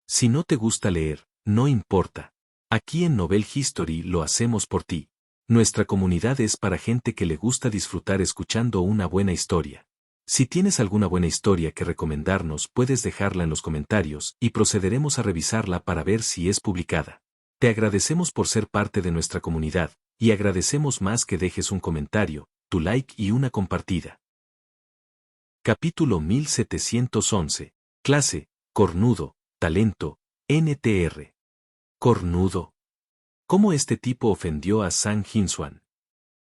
Si no te gusta leer, no importa. Aquí en Novel History lo hacemos por ti. Nuestra comunidad es para gente que le gusta disfrutar escuchando una buena historia. Si tienes alguna buena historia que recomendarnos, puedes dejarla en los comentarios y procederemos a revisarla para ver si es publicada. Te agradecemos por ser parte de nuestra comunidad, y agradecemos más que dejes un comentario, tu like y una compartida. Capítulo 1711. Clase, cornudo, talento, NTR. Cornudo. ¿Cómo este tipo ofendió a Sang Jinsuan?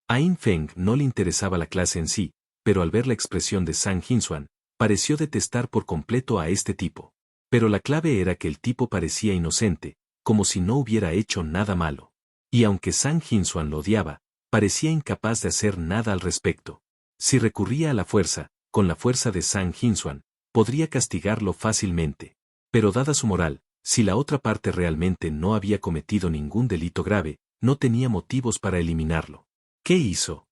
A In Feng no le interesaba la clase en sí, pero al ver la expresión de Sang Jinsuan, pareció detestar por completo a este tipo. Pero la clave era que el tipo parecía inocente, como si no hubiera hecho nada malo. Y aunque Sang Jinsuan lo odiaba, parecía incapaz de hacer nada al respecto. Si recurría a la fuerza, con la fuerza de Sang Jinsuan, podría castigarlo fácilmente. Pero dada su moral, si la otra parte realmente no había cometido ningún delito grave, no tenía motivos para eliminarlo. ¿Qué hizo?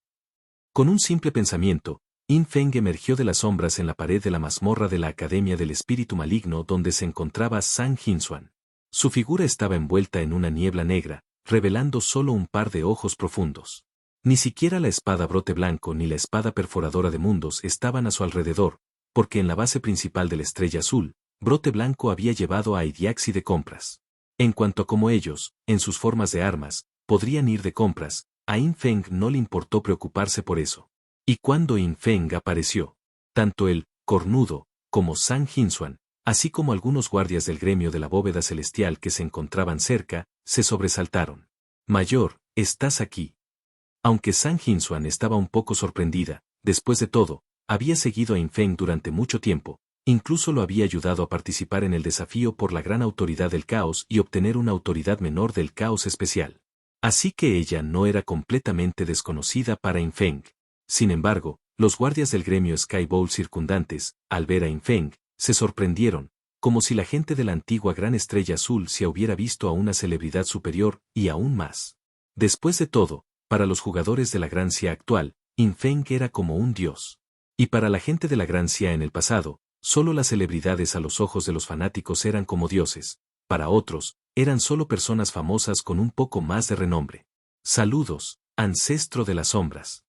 Con un simple pensamiento, In Feng emergió de las sombras en la pared de la mazmorra de la Academia del Espíritu Maligno donde se encontraba Sang Jinsuan. Su figura estaba envuelta en una niebla negra, revelando solo un par de ojos profundos. Ni siquiera la espada brote blanco ni la espada perforadora de mundos estaban a su alrededor, porque en la base principal de la estrella azul, brote blanco había llevado a Idiaxi de compras. En cuanto a cómo ellos, en sus formas de armas, podrían ir de compras, a In Feng no le importó preocuparse por eso. Y cuando In Feng apareció, tanto el cornudo como Sang Jinsuan, así como algunos guardias del gremio de la bóveda celestial que se encontraban cerca, se sobresaltaron. Mayor, estás aquí. Aunque Sang Jinsuan estaba un poco sorprendida, después de todo, había seguido a In Feng durante mucho tiempo, incluso lo había ayudado a participar en el desafío por la gran autoridad del caos y obtener una autoridad menor del caos especial. Así que ella no era completamente desconocida para In Feng. Sin embargo, los guardias del gremio Sky Bowl circundantes, al ver a In Feng, se sorprendieron, como si la gente de la antigua Gran Estrella Azul se hubiera visto a una celebridad superior, y aún más. Después de todo, para los jugadores de la Gran Xia actual, In Feng era como un dios. Y para la gente de la Gran Xia en el pasado, solo las celebridades a los ojos de los fanáticos eran como dioses. Para otros, eran solo personas famosas con un poco más de renombre. Saludos, ancestro de las sombras.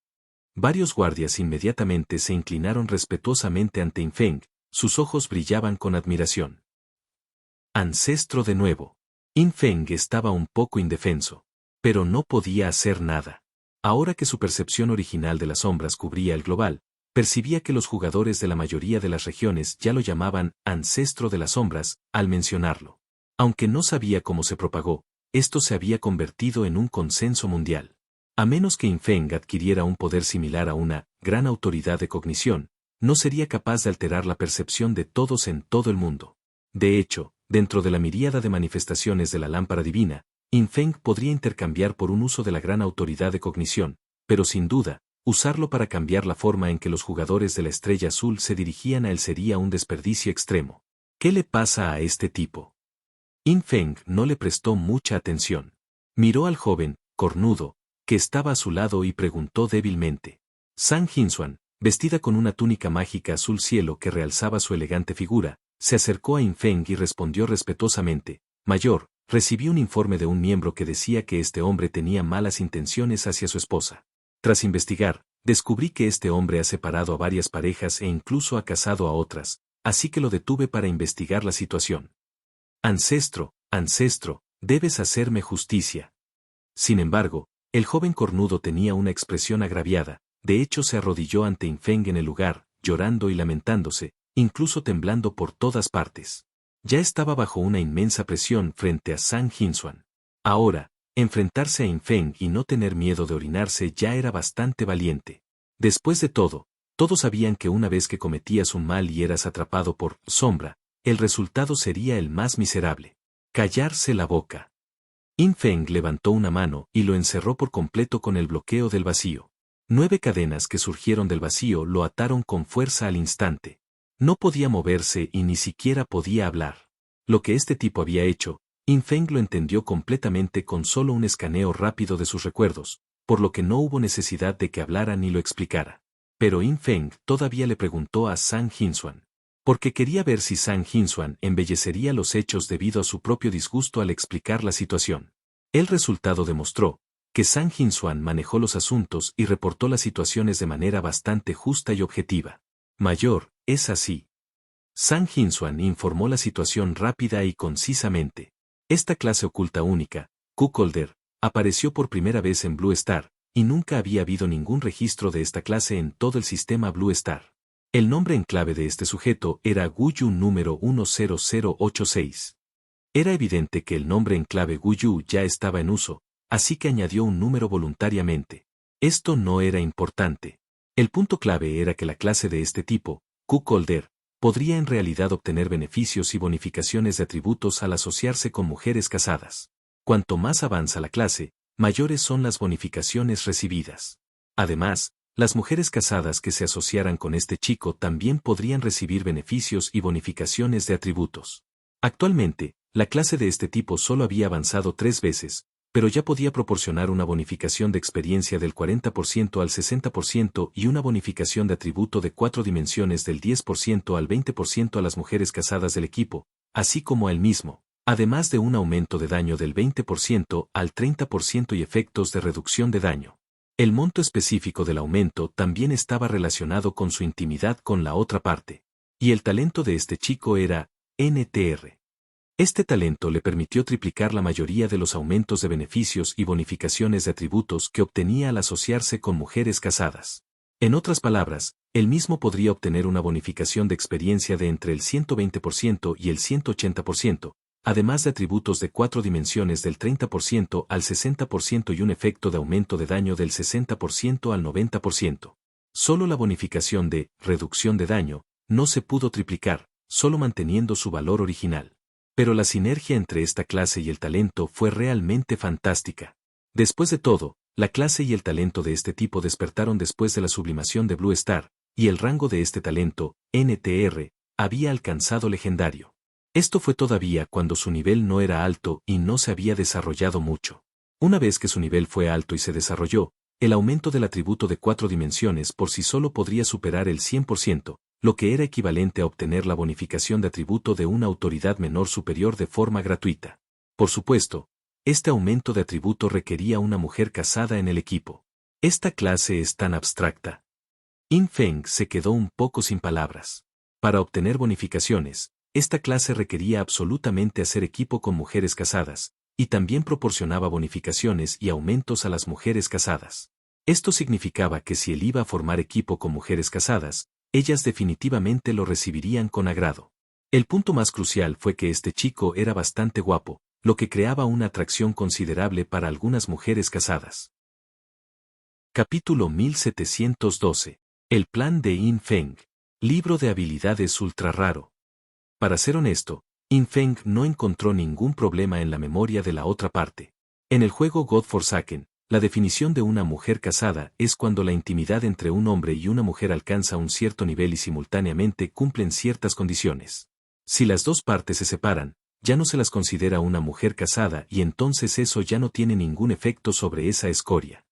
Varios guardias inmediatamente se inclinaron respetuosamente ante In Feng, sus ojos brillaban con admiración. Ancestro de nuevo. In Feng estaba un poco indefenso, pero no podía hacer nada. Ahora que su percepción original de las sombras cubría el global, percibía que los jugadores de la mayoría de las regiones ya lo llamaban ancestro de las sombras, al mencionarlo. Aunque no sabía cómo se propagó, esto se había convertido en un consenso mundial. A menos que In Feng adquiriera un poder similar a una gran autoridad de cognición, no sería capaz de alterar la percepción de todos en todo el mundo. De hecho, dentro de la miríada de manifestaciones de la lámpara divina, In Feng podría intercambiar por un uso de la gran autoridad de cognición, pero sin duda, usarlo para cambiar la forma en que los jugadores de la Estrella Azul se dirigían a él sería un desperdicio extremo. ¿Qué le pasa a este tipo? In Feng no le prestó mucha atención. Miró al joven, cornudo, que estaba a su lado y preguntó débilmente. Sang Jinsuan, vestida con una túnica mágica azul cielo que realzaba su elegante figura, se acercó a In Feng y respondió respetuosamente, Mayor, recibí un informe de un miembro que decía que este hombre tenía malas intenciones hacia su esposa. Tras investigar, descubrí que este hombre ha separado a varias parejas e incluso ha casado a otras, así que lo detuve para investigar la situación. Ancestro, debes hacerme justicia. Sin embargo, el joven cornudo tenía una expresión agraviada, de hecho se arrodilló ante In Feng en el lugar, llorando y lamentándose, incluso temblando por todas partes. Ya estaba bajo una inmensa presión frente a Sang Jinsuan. Ahora, enfrentarse a In Feng y no tener miedo de orinarse ya era bastante valiente. Después de todo, todos sabían que una vez que cometías un mal y eras atrapado por sombra, el resultado sería el más miserable. Callarse la boca. In Feng levantó una mano y lo encerró por completo con el bloqueo del vacío. 9 cadenas que surgieron del vacío lo ataron con fuerza al instante. No podía moverse y ni siquiera podía hablar. Lo que este tipo había hecho, In Feng lo entendió completamente con solo un escaneo rápido de sus recuerdos, por lo que no hubo necesidad de que hablara ni lo explicara. Pero In Feng todavía le preguntó a Sang Jinsuan. porque quería ver si Sang Hyun-swan embellecería los hechos debido a su propio disgusto al explicar la situación. El resultado demostró que Sang Hyun-swan manejó los asuntos y reportó las situaciones de manera bastante justa y objetiva. Mayor, es así. Sang Hyun-swan informó la situación rápida y concisamente. Esta clase oculta única, Cuckolder, apareció por primera vez en Blue Star, y nunca había habido ningún registro de esta clase en todo el sistema Blue Star. El nombre en clave de este sujeto era Guyu número 10086. Era evidente que el nombre en clave Guyu ya estaba en uso, así que añadió un número voluntariamente. Esto no era importante. El punto clave era que la clase de este tipo, Cuckolder, podría en realidad obtener beneficios y bonificaciones de atributos al asociarse con mujeres casadas. Cuanto más avanza la clase, mayores son las bonificaciones recibidas. Además, las mujeres casadas que se asociaran con este chico también podrían recibir beneficios y bonificaciones de atributos. Actualmente, la clase de este tipo solo había avanzado 3 veces, pero ya podía proporcionar una bonificación de experiencia del 40% al 60% y una bonificación de atributo de 4 dimensiones del 10% al 20% a las mujeres casadas del equipo, así como a él mismo, además de un aumento de daño del 20% al 30% y efectos de reducción de daño. El monto específico del aumento también estaba relacionado con su intimidad con la otra parte. Y el talento de este chico era NTR. Este talento le permitió triplicar la mayoría de los aumentos de beneficios y bonificaciones de atributos que obtenía al asociarse con mujeres casadas. En otras palabras, él mismo podría obtener una bonificación de experiencia de entre el 120% y el 180%, además de atributos de 4 dimensiones del 30% al 60% y un efecto de aumento de daño del 60% al 90%. Solo la bonificación de reducción de daño no se pudo triplicar, solo manteniendo su valor original. Pero la sinergia entre esta clase y el talento fue realmente fantástica. Después de todo, la clase y el talento de este tipo despertaron después de la sublimación de Blue Star, y el rango de este talento, NTR, había alcanzado legendario. Esto fue todavía cuando su nivel no era alto y no se había desarrollado mucho. Una vez que su nivel fue alto y se desarrolló, el aumento del atributo de 4 dimensiones por sí solo podría superar el 100%, lo que era equivalente a obtener la bonificación de atributo de una autoridad menor superior de forma gratuita. Por supuesto, este aumento de atributo requería una mujer casada en el equipo. Esta clase es tan abstracta. In Feng se quedó un poco sin palabras. Para obtener bonificaciones, esta clase requería absolutamente hacer equipo con mujeres casadas, y también proporcionaba bonificaciones y aumentos a las mujeres casadas. Esto significaba que si él iba a formar equipo con mujeres casadas, ellas definitivamente lo recibirían con agrado. El punto más crucial fue que este chico era bastante guapo, lo que creaba una atracción considerable para algunas mujeres casadas. Capítulo 1712. El plan de In Feng. Libro de habilidades ultra raro. Para ser honesto, In Feng no encontró ningún problema en la memoria de la otra parte. En el juego God Forsaken, la definición de una mujer casada es cuando la intimidad entre un hombre y una mujer alcanza un cierto nivel y simultáneamente cumplen ciertas condiciones. Si las dos partes se separan, ya no se las considera una mujer casada y entonces eso ya no tiene ningún efecto sobre esa escoria.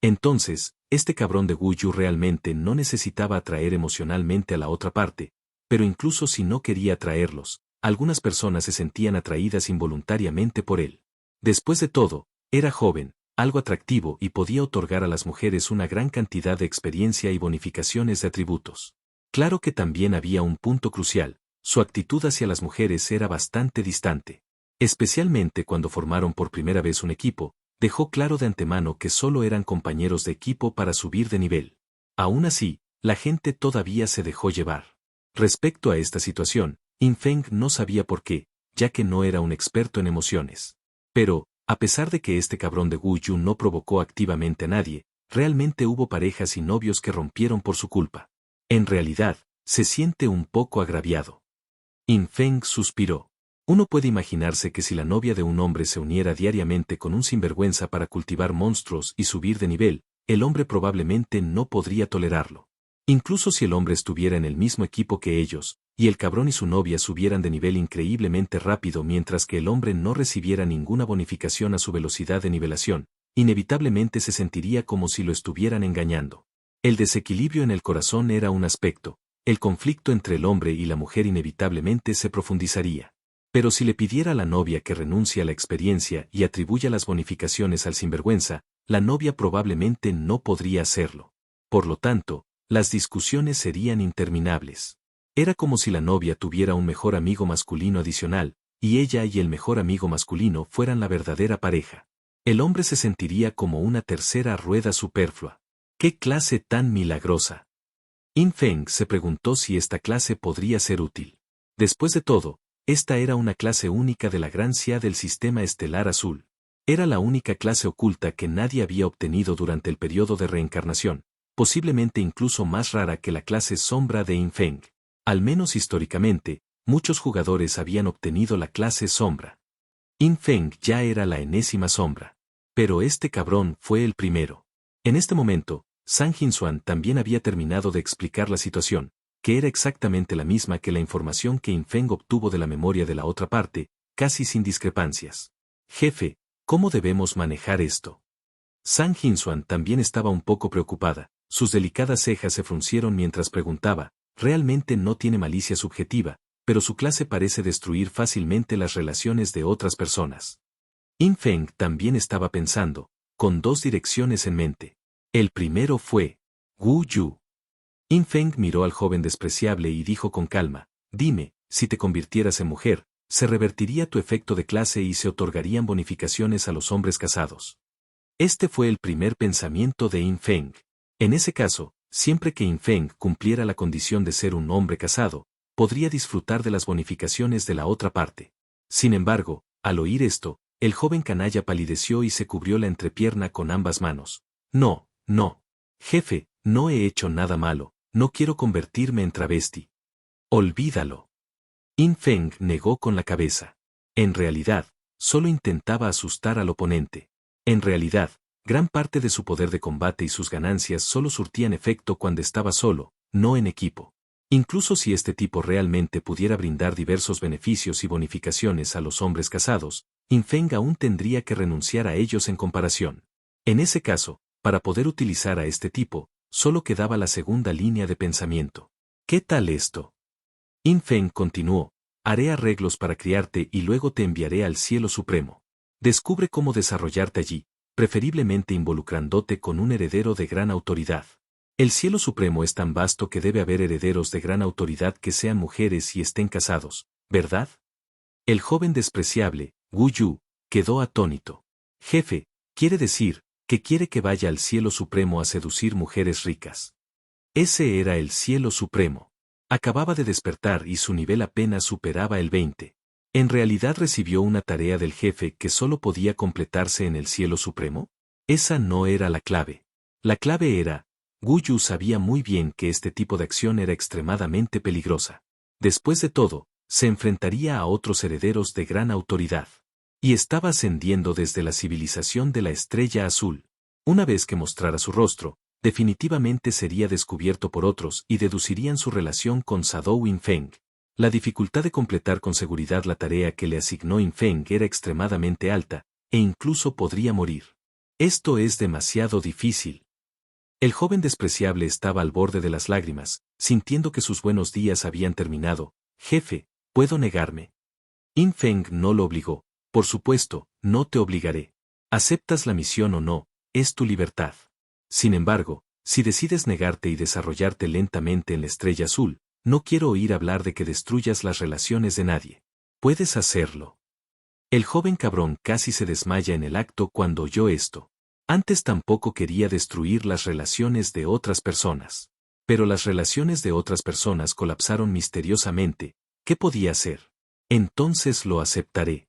Entonces, este cabrón de Guyu realmente no necesitaba atraer emocionalmente a la otra parte, pero incluso si no quería atraerlos, algunas personas se sentían atraídas involuntariamente por él. Después de todo, era joven, algo atractivo y podía otorgar a las mujeres una gran cantidad de experiencia y bonificaciones de atributos. Claro que también había un punto crucial, su actitud hacia las mujeres era bastante distante. Especialmente cuando formaron por primera vez un equipo, dejó claro de antemano que solo eran compañeros de equipo para subir de nivel. Aún así, la gente todavía se dejó llevar. Respecto a esta situación, In Feng no sabía por qué, ya que no era un experto en emociones. Pero, a pesar de que este cabrón de Guyu no provocó activamente a nadie, realmente hubo parejas y novios que rompieron por su culpa. En realidad, se siente un poco agraviado. In Feng suspiró. Uno puede imaginarse que si la novia de un hombre se uniera diariamente con un sinvergüenza para cultivar monstruos y subir de nivel, el hombre probablemente no podría tolerarlo. Incluso si el hombre estuviera en el mismo equipo que ellos, y el cabrón y su novia subieran de nivel increíblemente rápido mientras que el hombre no recibiera ninguna bonificación a su velocidad de nivelación, inevitablemente se sentiría como si lo estuvieran engañando. El desequilibrio en el corazón era un aspecto, el conflicto entre el hombre y la mujer inevitablemente se profundizaría. Pero si le pidiera a la novia que renuncie a la experiencia y atribuya las bonificaciones al sinvergüenza, la novia probablemente no podría hacerlo. Por lo tanto, las discusiones serían interminables. Era como si la novia tuviera un mejor amigo masculino adicional, y ella y el mejor amigo masculino fueran la verdadera pareja. El hombre se sentiría como una tercera rueda superflua. ¡Qué clase tan milagrosa! In Feng se preguntó si esta clase podría ser útil. Después de todo, esta era una clase única de la gran CIA del Sistema Estelar Azul. Era la única clase oculta que nadie había obtenido durante el periodo de reencarnación, posiblemente incluso más rara que la clase sombra de In Feng. Al menos históricamente, muchos jugadores habían obtenido la clase sombra. In Feng ya era la enésima sombra. Pero este cabrón fue el primero. En este momento, Sang Jinsuan también había terminado de explicar la situación, que era exactamente la misma que la información que In Feng obtuvo de la memoria de la otra parte, casi sin discrepancias. Jefe, ¿cómo debemos manejar esto? Sang Jinsuan también estaba un poco preocupada, sus delicadas cejas se fruncieron mientras preguntaba, realmente no tiene malicia subjetiva, pero su clase parece destruir fácilmente las relaciones de otras personas. In Feng también estaba pensando, con dos direcciones en mente. El primero fue Wu Yu. In Feng miró al joven despreciable y dijo con calma, dime, si te convirtieras en mujer, se revertiría tu efecto de clase y se otorgarían bonificaciones a los hombres casados. Este fue el primer pensamiento de In Feng. En ese caso, siempre que In Feng cumpliera la condición de ser un hombre casado, podría disfrutar de las bonificaciones de la otra parte. Sin embargo, al oír esto, el joven canalla palideció y se cubrió la entrepierna con ambas manos. No, no. Jefe, no he hecho nada malo, no quiero convertirme en travesti. Olvídalo. In Feng negó con la cabeza. En realidad, solo intentaba asustar al oponente. En realidad, gran parte de su poder de combate y sus ganancias solo surtían efecto cuando estaba solo, no en equipo. Incluso si este tipo realmente pudiera brindar diversos beneficios y bonificaciones a los hombres casados, In Feng aún tendría que renunciar a ellos en comparación. En ese caso, para poder utilizar a este tipo, solo quedaba la segunda línea de pensamiento. ¿Qué tal esto? In Feng continuó, haré arreglos para criarte y luego te enviaré al cielo supremo. Descubre cómo desarrollarte allí, preferiblemente involucrándote con un heredero de gran autoridad. El cielo supremo es tan vasto que debe haber herederos de gran autoridad que sean mujeres y estén casados, ¿verdad? El joven despreciable, Wu Yu, quedó atónito. Jefe, quiere decir, que quiere que vaya al cielo supremo a seducir mujeres ricas. Ese era el cielo supremo. Acababa de despertar y su nivel apenas superaba el 20. ¿En realidad recibió una tarea del jefe que solo podía completarse en el cielo supremo? Esa no era la clave. La clave era, Wu Yu sabía muy bien que este tipo de acción era extremadamente peligrosa. Después de todo, se enfrentaría a otros herederos de gran autoridad. Y estaba ascendiendo desde la civilización de la Estrella Azul. Una vez que mostrara su rostro, definitivamente sería descubierto por otros y deducirían su relación con Sadou In Feng. La dificultad de completar con seguridad la tarea que le asignó In Feng era extremadamente alta, e incluso podría morir. Esto es demasiado difícil. El joven despreciable estaba al borde de las lágrimas, sintiendo que sus buenos días habían terminado. Jefe, ¿puedo negarme? In Feng no lo obligó. Por supuesto, no te obligaré. ¿Aceptas la misión o no? Es tu libertad. Sin embargo, si decides negarte y desarrollarte lentamente en la Estrella Azul, no quiero oír hablar de que destruyas las relaciones de nadie. Puedes hacerlo. El joven cabrón casi se desmaya en el acto cuando oyó esto. Antes tampoco quería destruir las relaciones de otras personas. Pero las relaciones de otras personas colapsaron misteriosamente. ¿Qué podía hacer? Entonces lo aceptaré.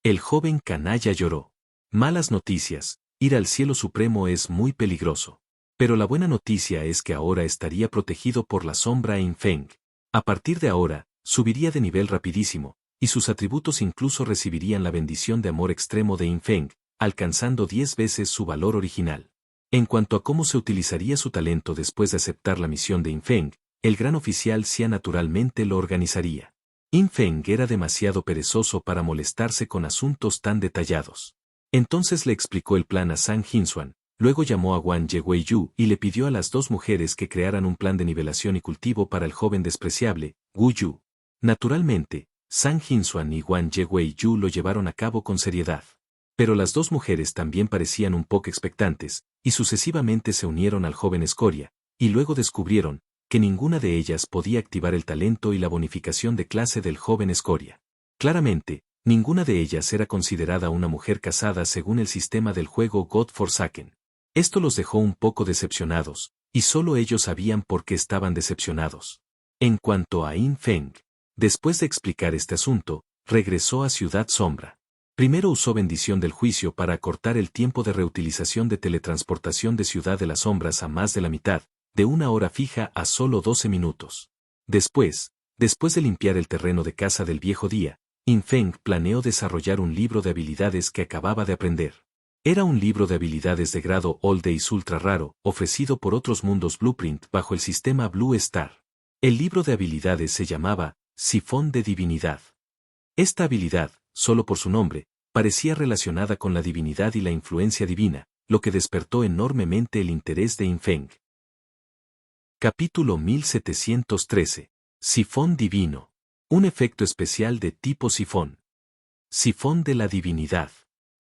El joven canalla lloró. Malas noticias, ir al cielo supremo es muy peligroso. Pero la buena noticia es que ahora estaría protegido por la sombra In Feng. A partir de ahora, subiría de nivel rapidísimo, y sus atributos incluso recibirían la bendición de amor extremo de In Feng, alcanzando 10 veces su valor original. En cuanto a cómo se utilizaría su talento después de aceptar la misión de In Feng, el gran oficial Xia naturalmente lo organizaría. In Feng era demasiado perezoso para molestarse con asuntos tan detallados. Entonces le explicó el plan a Sang Jinsuan, Luego llamó a Wang Ye-Wei-Yu y le pidió a las dos mujeres que crearan un plan de nivelación y cultivo para el joven despreciable, Wu Yu. Naturalmente, Zhang Jinxuan y Wang Ye-Wei-Yu lo llevaron a cabo con seriedad. Pero las dos mujeres también parecían un poco expectantes, y sucesivamente se unieron al joven escoria, y luego descubrieron que ninguna de ellas podía activar el talento y la bonificación de clase del joven escoria. Claramente, ninguna de ellas era considerada una mujer casada según el sistema del juego God Forsaken. Esto los dejó un poco decepcionados, y solo ellos sabían por qué estaban decepcionados. En cuanto a Yin Feng, después de explicar este asunto, regresó a Ciudad Sombra. Primero usó bendición del juicio para acortar el tiempo de reutilización de teletransportación de Ciudad de las Sombras a más de la mitad, de 1 hora fija a solo 12 minutos. Después de limpiar el terreno de casa del viejo día, Yin Feng planeó desarrollar un libro de habilidades que acababa de aprender. Era un libro de habilidades de grado All Days ultra raro, ofrecido por Otros Mundos Blueprint bajo el sistema Blue Star. El libro de habilidades se llamaba Sifón de Divinidad. Esta habilidad, solo por su nombre, parecía relacionada con la divinidad y la influencia divina, lo que despertó enormemente el interés de Yin Feng. Capítulo 1713. Sifón divino. Un efecto especial de tipo sifón. Sifón de la divinidad.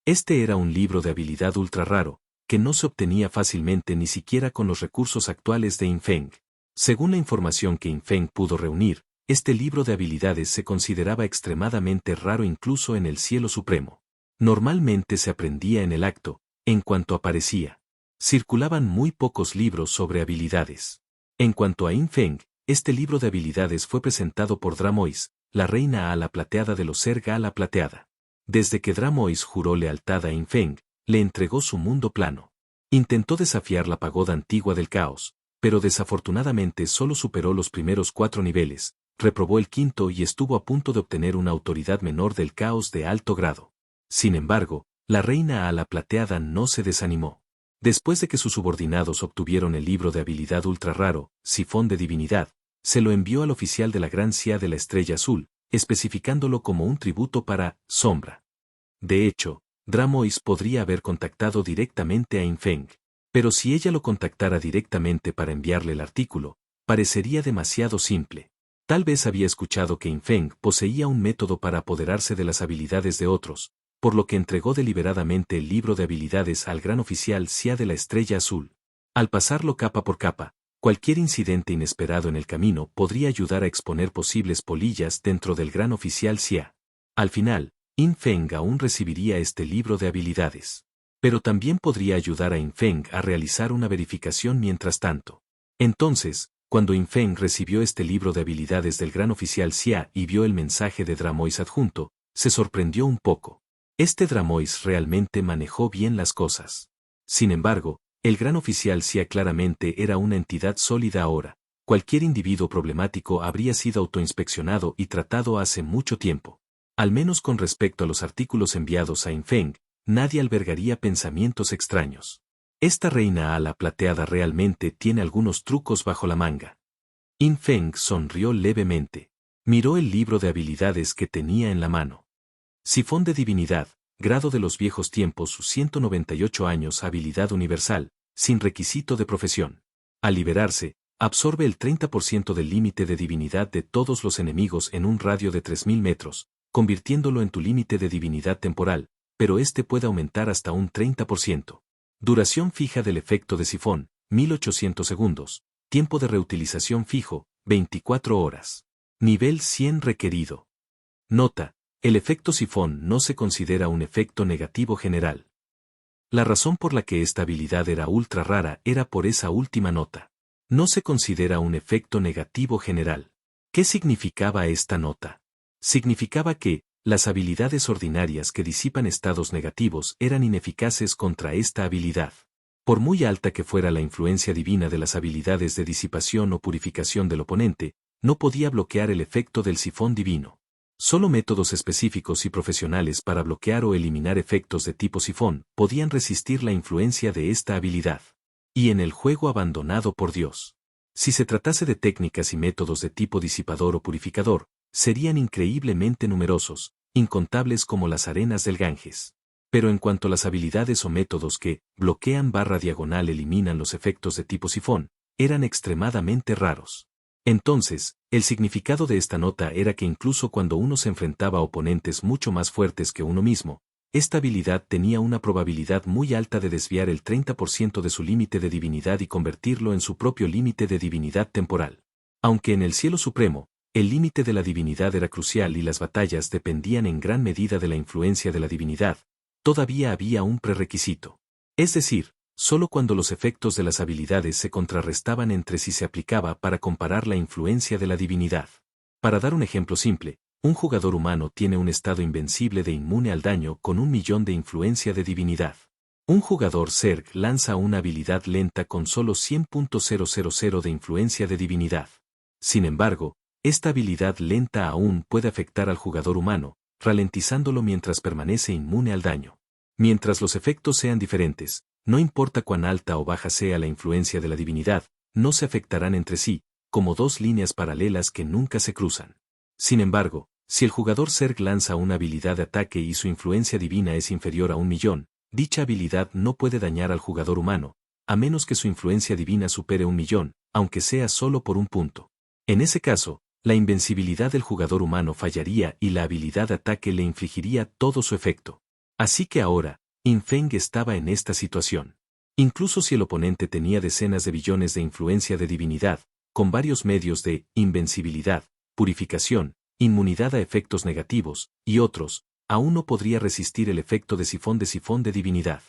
Este era un libro de habilidad ultra raro, que no se obtenía fácilmente ni siquiera con los recursos actuales de Yin Feng. Según la información que Yin Feng pudo reunir, este libro de habilidades se consideraba extremadamente raro incluso en el cielo supremo. Normalmente se aprendía en el acto, en cuanto aparecía. Circulaban muy pocos libros sobre habilidades. En cuanto a Yin Feng, este libro de habilidades fue presentado por Dramois, la reina ala plateada de los Serga ala plateada. Desde que Dramois juró lealtad a Yin Feng, le entregó su mundo plano. Intentó desafiar la pagoda antigua del caos, pero desafortunadamente solo superó los primeros 4 niveles, reprobó el quinto y estuvo a punto de obtener una autoridad menor del caos de alto grado. Sin embargo, la reina ala plateada no se desanimó. Después de que sus subordinados obtuvieron el libro de habilidad ultra raro, Sifón de Divinidad, se lo envió al oficial de la Gran Cia de la Estrella Azul, especificándolo como un tributo para Sombra. De hecho, Dramois podría haber contactado directamente a Yin Feng, pero si ella lo contactara directamente para enviarle el artículo, parecería demasiado simple. Tal vez había escuchado que Yin Feng poseía un método para apoderarse de las habilidades de otros, por lo que entregó deliberadamente el libro de habilidades al gran oficial Cia de la Estrella Azul. Al pasarlo capa por capa, cualquier incidente inesperado en el camino podría ayudar a exponer posibles polillas dentro del gran oficial Cia. Al final, Yin Feng aún recibiría este libro de habilidades. Pero también podría ayudar a Yin Feng a realizar una verificación mientras tanto. Entonces, cuando Yin Feng recibió este libro de habilidades del gran oficial Cia y vio el mensaje de Dramois adjunto, se sorprendió un poco. Este Dramois realmente manejó bien las cosas. Sin embargo, el gran oficial Cia claramente era una entidad sólida ahora. Cualquier individuo problemático habría sido autoinspeccionado y tratado hace mucho tiempo. Al menos con respecto a los artículos enviados a Yin Feng, nadie albergaría pensamientos extraños. Esta reina ala plateada realmente tiene algunos trucos bajo la manga. Yin Feng sonrió levemente. Miró el libro de habilidades que tenía en la mano. Sifón de Divinidad, grado de los viejos tiempos, 198 años, habilidad universal, sin requisito de profesión. Al liberarse, absorbe el 30% del límite de divinidad de todos los enemigos en un radio de 3000 metros, convirtiéndolo en tu límite de divinidad temporal, pero este puede aumentar hasta un 30%. Duración fija del efecto de sifón, 1800 segundos. Tiempo de reutilización fijo, 24 horas. Nivel 100 requerido. Nota: el efecto sifón no se considera un efecto negativo general. La razón por la que esta habilidad era ultra rara era por esa última nota. No se considera un efecto negativo general. ¿Qué significaba esta nota? Significaba que, las habilidades ordinarias que disipan estados negativos eran ineficaces contra esta habilidad. Por muy alta que fuera la influencia divina de las habilidades de disipación o purificación del oponente, no podía bloquear el efecto del sifón divino. Solo métodos específicos y profesionales para bloquear o eliminar efectos de tipo sifón podían resistir la influencia de esta habilidad. Y en el juego abandonado por Dios. Si se tratase de técnicas y métodos de tipo disipador o purificador, serían increíblemente numerosos, incontables como las arenas del Ganges. Pero en cuanto a las habilidades o métodos que bloquean/eliminan los efectos de tipo sifón, eran extremadamente raros. Entonces, el significado de esta nota era que incluso cuando uno se enfrentaba a oponentes mucho más fuertes que uno mismo, esta habilidad tenía una probabilidad muy alta de desviar el 30% de su límite de divinidad y convertirlo en su propio límite de divinidad temporal. Aunque en el cielo supremo, el límite de la divinidad era crucial y las batallas dependían en gran medida de la influencia de la divinidad, todavía había un prerequisito. Es decir, solo cuando los efectos de las habilidades se contrarrestaban entre sí se aplicaba para comparar la influencia de la divinidad. Para dar un ejemplo simple, un jugador humano tiene un estado invencible de inmune al daño con 1.000.000 de influencia de divinidad. Un jugador Zerg lanza una habilidad lenta con solo 100.000 de influencia de divinidad. Sin embargo, esta habilidad lenta aún puede afectar al jugador humano, ralentizándolo mientras permanece inmune al daño. Mientras los efectos sean diferentes, no importa cuán alta o baja sea la influencia de la divinidad, no se afectarán entre sí, como dos líneas paralelas que nunca se cruzan. Sin embargo, si el jugador Zerg lanza una habilidad de ataque y su influencia divina es inferior a 1.000.000, dicha habilidad no puede dañar al jugador humano, a menos que su influencia divina supere 1.000.000, aunque sea solo por un punto. En ese caso, la invencibilidad del jugador humano fallaría y la habilidad de ataque le infligiría todo su efecto. Así que ahora, Infeng estaba en esta situación. Incluso si el oponente tenía decenas de billones de influencia de divinidad, con varios medios de invencibilidad, purificación, inmunidad a efectos negativos, y otros, aún no podría resistir el efecto de sifón de divinidad.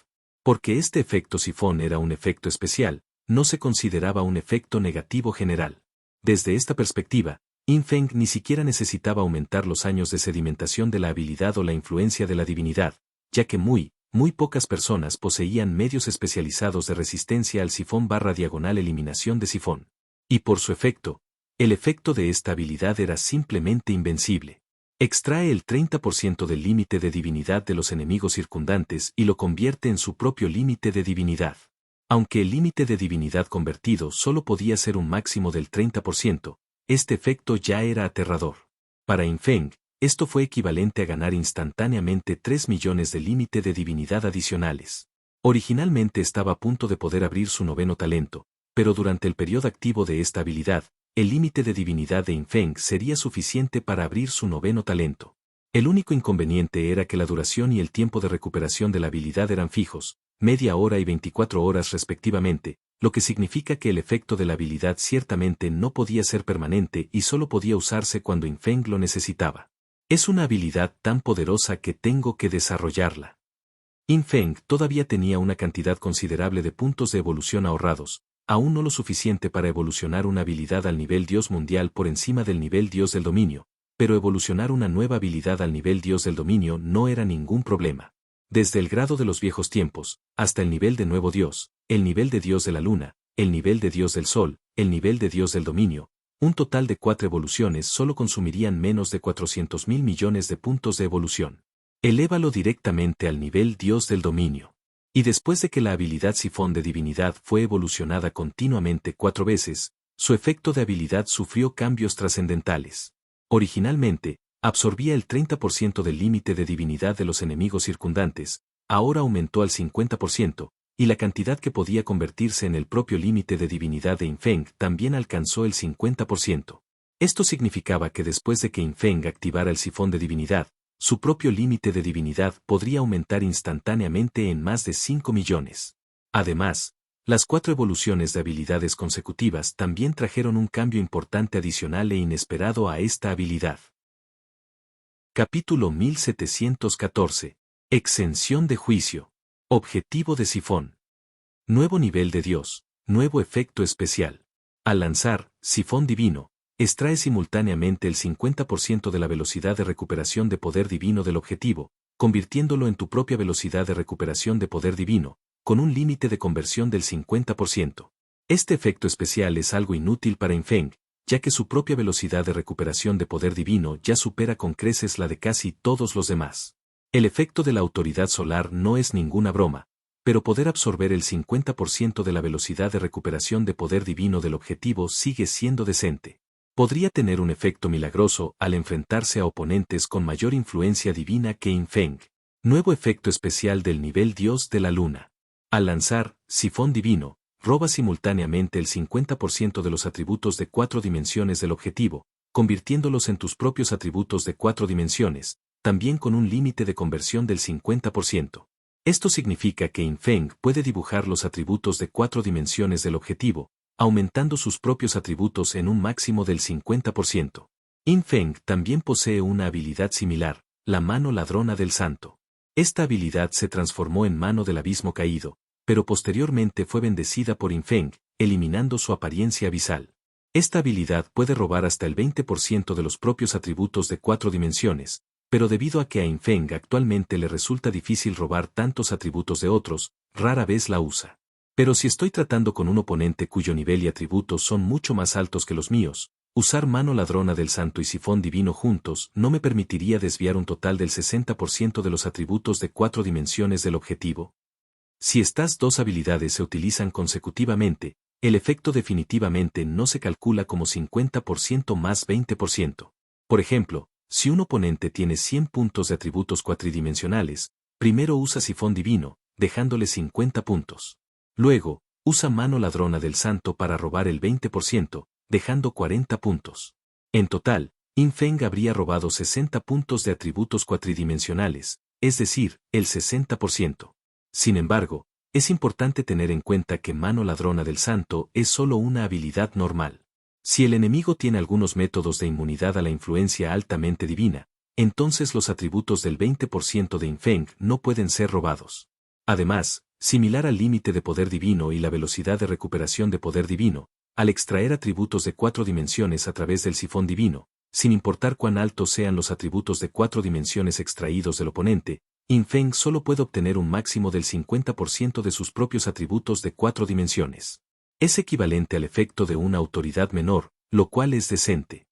Porque este efecto sifón era un efecto especial, no se consideraba un efecto negativo general. Desde esta perspectiva, Infeng ni siquiera necesitaba aumentar los años de sedimentación de la habilidad o la influencia de la divinidad, ya que muy pocas personas poseían medios especializados de resistencia al sifón/eliminación de sifón. Y por su efecto, el efecto de esta habilidad era simplemente invencible. Extrae el 30% del límite de divinidad de los enemigos circundantes y lo convierte en su propio límite de divinidad. Aunque el límite de divinidad convertido solo podía ser un máximo del 30%, este efecto ya era aterrador. Para Infeng, esto fue equivalente a ganar instantáneamente 3 millones de límite de divinidad adicionales. Originalmente estaba a punto de poder abrir su noveno talento, pero durante el periodo activo de esta habilidad, el límite de divinidad de Infeng sería suficiente para abrir su noveno talento. El único inconveniente era que la duración y el tiempo de recuperación de la habilidad eran fijos, media hora y 24 horas respectivamente, lo que significa que el efecto de la habilidad ciertamente no podía ser permanente y solo podía usarse cuando Infeng lo necesitaba. Es una habilidad tan poderosa que tengo que desarrollarla. Infeng todavía tenía una cantidad considerable de puntos de evolución ahorrados, aún no lo suficiente para evolucionar una habilidad al nivel Dios mundial por encima del nivel Dios del dominio, pero evolucionar una nueva habilidad al nivel Dios del dominio no era ningún problema. Desde el grado de los viejos tiempos, hasta el nivel de nuevo Dios, el nivel de Dios de la luna, el nivel de Dios del sol, el nivel de Dios del dominio, un total de 4 evoluciones solo consumirían menos de 400.000 millones de puntos de evolución. Elévalo directamente al nivel Dios del dominio. Y después de que la habilidad sifón de divinidad fue evolucionada continuamente 4 veces, su efecto de habilidad sufrió cambios trascendentales. Originalmente, absorbía el 30% del límite de divinidad de los enemigos circundantes, ahora aumentó al 50%, y la cantidad que podía convertirse en el propio límite de divinidad de Infeng también alcanzó el 50%. Esto significaba que después de que Infeng activara el sifón de divinidad, su propio límite de divinidad podría aumentar instantáneamente en más de 5 millones. Además, las 4 evoluciones de habilidades consecutivas también trajeron un cambio importante adicional e inesperado a esta habilidad. Capítulo 1714. Exención de juicio. Objetivo de sifón. Nuevo nivel de Dios, nuevo efecto especial. Al lanzar, sifón divino, extrae simultáneamente el 50% de la velocidad de recuperación de poder divino del objetivo, convirtiéndolo en tu propia velocidad de recuperación de poder divino, con un límite de conversión del 50%. Este efecto especial es algo inútil para Infeng, ya que su propia velocidad de recuperación de poder divino ya supera con creces la de casi todos los demás. El efecto de la autoridad solar no es ninguna broma, pero poder absorber el 50% de la velocidad de recuperación de poder divino del objetivo sigue siendo decente. Podría tener un efecto milagroso al enfrentarse a oponentes con mayor influencia divina que Infeng. Nuevo efecto especial del nivel Dios de la Luna. Al lanzar Sifón Divino, roba simultáneamente el 50% de los atributos de 4 dimensiones del objetivo, convirtiéndolos en tus propios atributos de 4 dimensiones, también con un límite de conversión del 50%. Esto significa que Infeng puede dibujar los atributos de 4 dimensiones del objetivo, aumentando sus propios atributos en un máximo del 50%. Infeng también posee una habilidad similar, la mano ladrona del santo. Esta habilidad se transformó en mano del abismo caído, pero posteriormente fue bendecida por Infeng, eliminando su apariencia abisal. Esta habilidad puede robar hasta el 20% de los propios atributos de 4 dimensiones, pero debido a que a Infeng actualmente le resulta difícil robar tantos atributos de otros, rara vez la usa. Pero si estoy tratando con un oponente cuyo nivel y atributos son mucho más altos que los míos, usar mano ladrona del santo y sifón divino juntos no me permitiría desviar un total del 60% de los atributos de 4 dimensiones del objetivo. Si estas dos habilidades se utilizan consecutivamente, el efecto definitivamente no se calcula como 50% más 20%. Por ejemplo, si un oponente tiene 100 puntos de atributos cuatridimensionales, primero usa sifón divino, dejándole 50 puntos. Luego, usa mano ladrona del santo para robar el 20%, dejando 40 puntos. En total, Infeng habría robado 60 puntos de atributos cuatridimensionales, es decir, el 60%. Sin embargo, es importante tener en cuenta que mano ladrona del santo es solo una habilidad normal. Si el enemigo tiene algunos métodos de inmunidad a la influencia altamente divina, entonces los atributos del 20% de Infeng no pueden ser robados. Además, similar al límite de poder divino y la velocidad de recuperación de poder divino, al extraer atributos de 4 dimensiones a través del sifón divino, sin importar cuán altos sean los atributos de 4 dimensiones extraídos del oponente, Infeng solo puede obtener un máximo del 50% de sus propios atributos de 4 dimensiones. Es equivalente al efecto de una autoridad menor, lo cual es decente.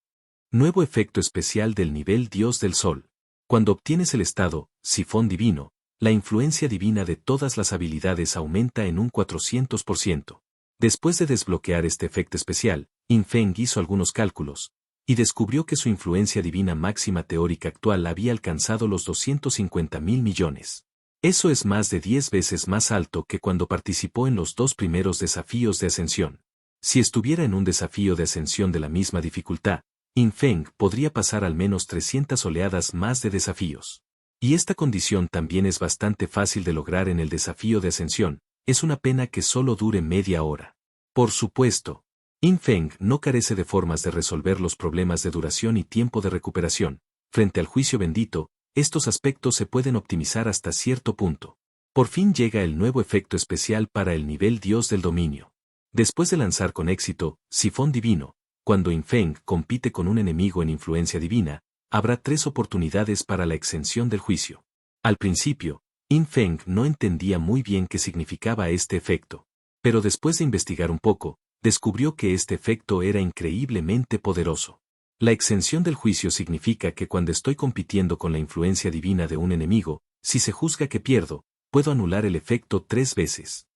Nuevo efecto especial del nivel Dios del Sol. Cuando obtienes el estado, sifón divino, la influencia divina de todas las habilidades aumenta en un 400%. Después de desbloquear este efecto especial, Infeng hizo algunos cálculos, y descubrió que su influencia divina máxima teórica actual había alcanzado los 250.000 millones. Eso es más de 10 veces más alto que cuando participó en los 2 primeros desafíos de ascensión. Si estuviera en un desafío de ascensión de la misma dificultad, Infeng podría pasar al menos 300 oleadas más de desafíos. Y esta condición también es bastante fácil de lograr en el desafío de ascensión, es una pena que solo dure media hora. Por supuesto, Infeng no carece de formas de resolver los problemas de duración y tiempo de recuperación. Frente al juicio bendito, estos aspectos se pueden optimizar hasta cierto punto. Por fin llega el nuevo efecto especial para el nivel Dios del dominio. Después de lanzar con éxito, sifón divino, cuando Infeng compite con un enemigo en influencia divina, habrá 3 oportunidades para la exención del juicio. Al principio, Infeng no entendía muy bien qué significaba este efecto, pero después de investigar un poco, descubrió que este efecto era increíblemente poderoso. La exención del juicio significa que cuando estoy compitiendo con la influencia divina de un enemigo, si se juzga que pierdo, puedo anular el efecto 3 veces.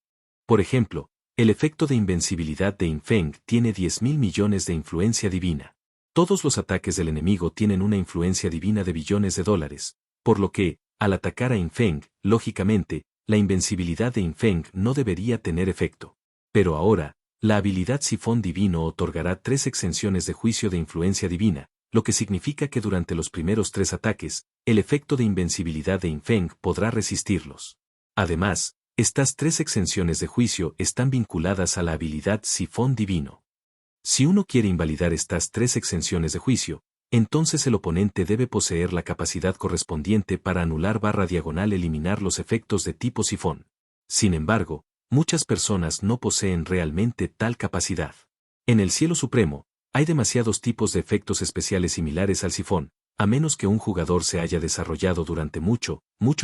Por ejemplo, el efecto de invencibilidad de Infeng tiene 10.000 millones de influencia divina. Todos los ataques del enemigo tienen una influencia divina de billones de dólares, por lo que, al atacar a Infeng, lógicamente, la invencibilidad de Infeng no debería tener efecto. Pero ahora, la habilidad sifón divino otorgará 3 exenciones de juicio de influencia divina, lo que significa que durante los primeros 3 ataques, el efecto de invencibilidad de Infeng podrá resistirlos. Además, estas 3 exenciones de juicio están vinculadas a la habilidad sifón divino. Si uno quiere invalidar estas 3 exenciones de juicio, entonces el oponente debe poseer la capacidad correspondiente para anular / eliminar los efectos de tipo sifón. Sin embargo, muchas personas no poseen realmente tal capacidad. En el cielo supremo, hay demasiados tipos de efectos especiales similares al sifón, a menos que un jugador se haya desarrollado durante mucho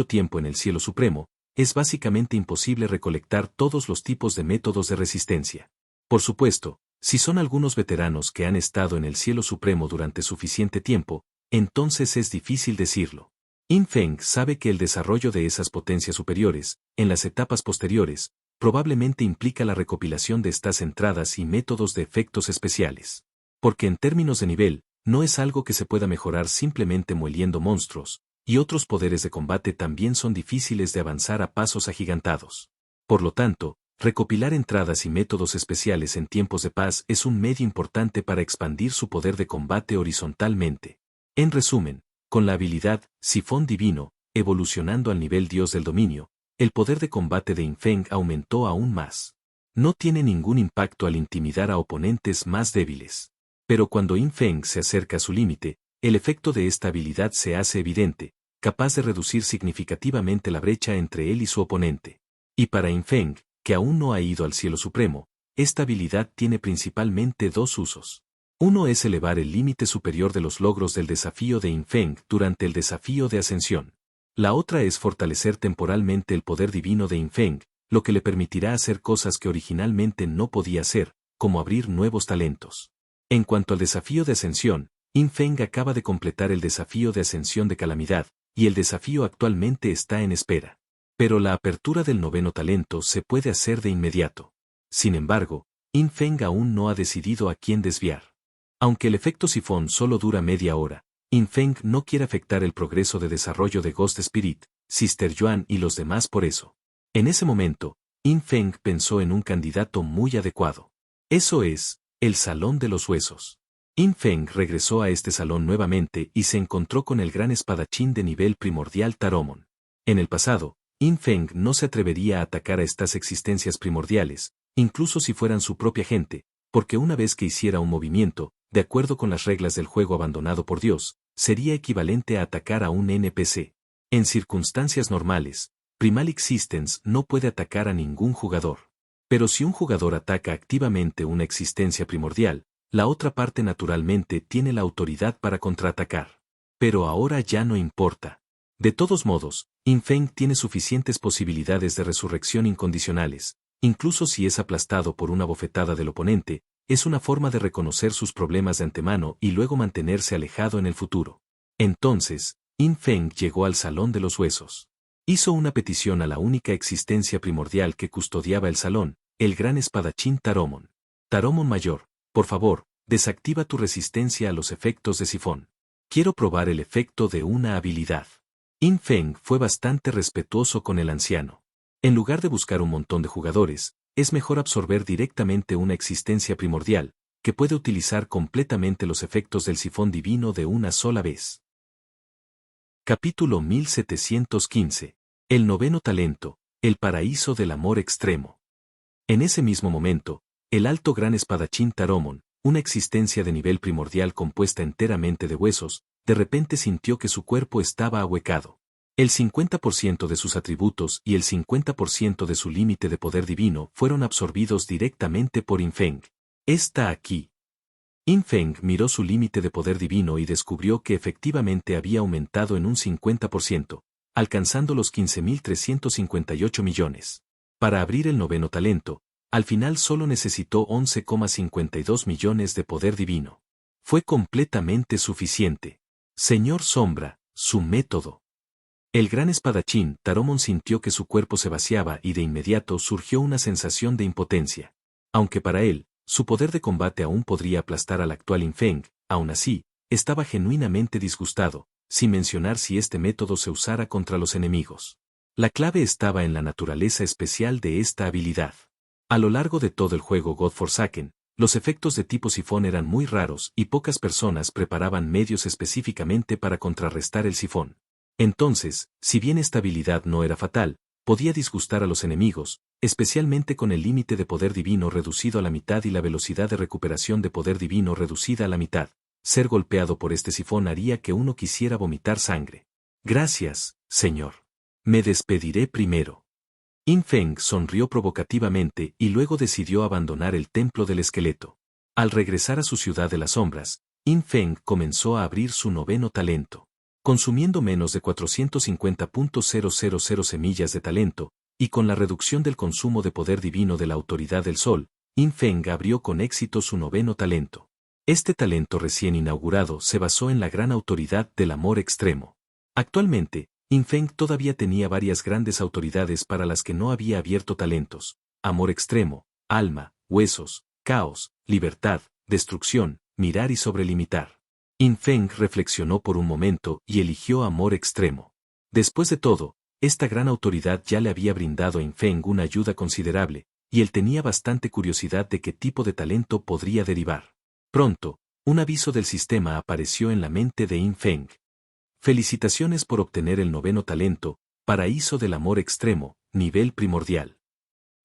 tiempo en el cielo supremo, es básicamente imposible recolectar todos los tipos de métodos de resistencia. Por supuesto, si son algunos veteranos que han estado en el cielo supremo durante suficiente tiempo, entonces es difícil decirlo. Infeng sabe que el desarrollo de esas potencias superiores, en las etapas posteriores, probablemente implica la recopilación de estas entradas y métodos de efectos especiales. Porque en términos de nivel, no es algo que se pueda mejorar simplemente moliendo monstruos, y otros poderes de combate también son difíciles de avanzar a pasos agigantados. Por lo tanto, recopilar entradas y métodos especiales en tiempos de paz es un medio importante para expandir su poder de combate horizontalmente. En resumen, con la habilidad Sifón Divino, evolucionando al nivel Dios del Dominio, el poder de combate de Infeng aumentó aún más. No tiene ningún impacto al intimidar a oponentes más débiles. Pero cuando Infeng se acerca a su límite, el efecto de esta habilidad se hace evidente, capaz de reducir significativamente la brecha entre él y su oponente. Y para Infeng, que aún no ha ido al cielo supremo, esta habilidad tiene principalmente dos usos. Uno es elevar el límite superior de los logros del desafío de Infeng durante el desafío de ascensión. La otra es fortalecer temporalmente el poder divino de Infeng, lo que le permitirá hacer cosas que originalmente no podía hacer, como abrir nuevos talentos. En cuanto al desafío de ascensión, Infeng acaba de completar el desafío de ascensión de calamidad, y el desafío actualmente está en espera. Pero la apertura del noveno talento se puede hacer de inmediato. Sin embargo, Infeng aún no ha decidido a quién desviar. Aunque el efecto sifón solo dura media hora, Infeng no quiere afectar el progreso de desarrollo de Ghost Spirit, Sister Yuan y los demás por eso. En ese momento, Infeng pensó en un candidato muy adecuado. Eso es, el Salón de los Huesos. Infeng regresó a este salón nuevamente y se encontró con el gran espadachín de nivel primordial Taromon. En el pasado, Infeng no se atrevería a atacar a estas existencias primordiales, incluso si fueran su propia gente, porque una vez que hiciera un movimiento, de acuerdo con las reglas del juego abandonado por Dios, sería equivalente a atacar a un NPC. En circunstancias normales, Primal Existence no puede atacar a ningún jugador. Pero si un jugador ataca activamente una existencia primordial, la otra parte naturalmente tiene la autoridad para contraatacar. Pero ahora ya no importa. De todos modos, Infeng tiene suficientes posibilidades de resurrección incondicionales, incluso si es aplastado por una bofetada del oponente, es una forma de reconocer sus problemas de antemano y luego mantenerse alejado en el futuro. Entonces, Infeng llegó al Salón de los Huesos. Hizo una petición a la única existencia primordial que custodiaba el salón, el gran espadachín Taromon. Taromon Mayor, por favor, desactiva tu resistencia a los efectos de sifón. Quiero probar el efecto de una habilidad. Infeng fue bastante respetuoso con el anciano. En lugar de buscar un montón de jugadores, es mejor absorber directamente una existencia primordial, que puede utilizar completamente los efectos del sifón divino de una sola vez. Capítulo 1715. El noveno talento, el paraíso del amor extremo. En ese mismo momento, el alto gran espadachín Taromon, una existencia de nivel primordial compuesta enteramente de huesos, de repente sintió que su cuerpo estaba ahuecado. El 50% de sus atributos y el 50% de su límite de poder divino fueron absorbidos directamente por Infeng. Está aquí. Infeng miró su límite de poder divino y descubrió que efectivamente había aumentado en un 50%, alcanzando los 15.358 millones. Para abrir el noveno talento, al final solo necesitó 11,52 millones de poder divino. Fue completamente suficiente. Señor Sombra, su método. El gran espadachín Taromon sintió que su cuerpo se vaciaba y de inmediato surgió una sensación de impotencia. Aunque para él, su poder de combate aún podría aplastar al actual Infeng, aún así, estaba genuinamente disgustado, sin mencionar si este método se usara contra los enemigos. La clave estaba en la naturaleza especial de esta habilidad. A lo largo de todo el juego God Forsaken, los efectos de tipo sifón eran muy raros y pocas personas preparaban medios específicamente para contrarrestar el sifón. Entonces, si bien esta habilidad no era fatal, podía disgustar a los enemigos, especialmente con el límite de poder divino reducido a la mitad y la velocidad de recuperación de poder divino reducida a la mitad. Ser golpeado por este sifón haría que uno quisiera vomitar sangre. Gracias, señor. Me despediré primero. Infeng sonrió provocativamente y luego decidió abandonar el templo del esqueleto. Al regresar a su ciudad de las sombras, Infeng comenzó a abrir su noveno talento. Consumiendo menos de 450.000 semillas de talento, y con la reducción del consumo de poder divino de la autoridad del sol, Infeng abrió con éxito su noveno talento. Este talento recién inaugurado se basó en la gran autoridad del amor extremo. Actualmente, Infeng todavía tenía varias grandes autoridades para las que no había abierto talentos: amor extremo, alma, huesos, caos, libertad, destrucción, mirar y sobrelimitar. Yin Feng reflexionó por un momento y eligió amor extremo. Después de todo, esta gran autoridad ya le había brindado a Yin Feng una ayuda considerable, y él tenía bastante curiosidad de qué tipo de talento podría derivar. Pronto, un aviso del sistema apareció en la mente de Yin Feng. Felicitaciones por obtener el 9º talento, Paraíso del Amor Extremo, nivel primordial.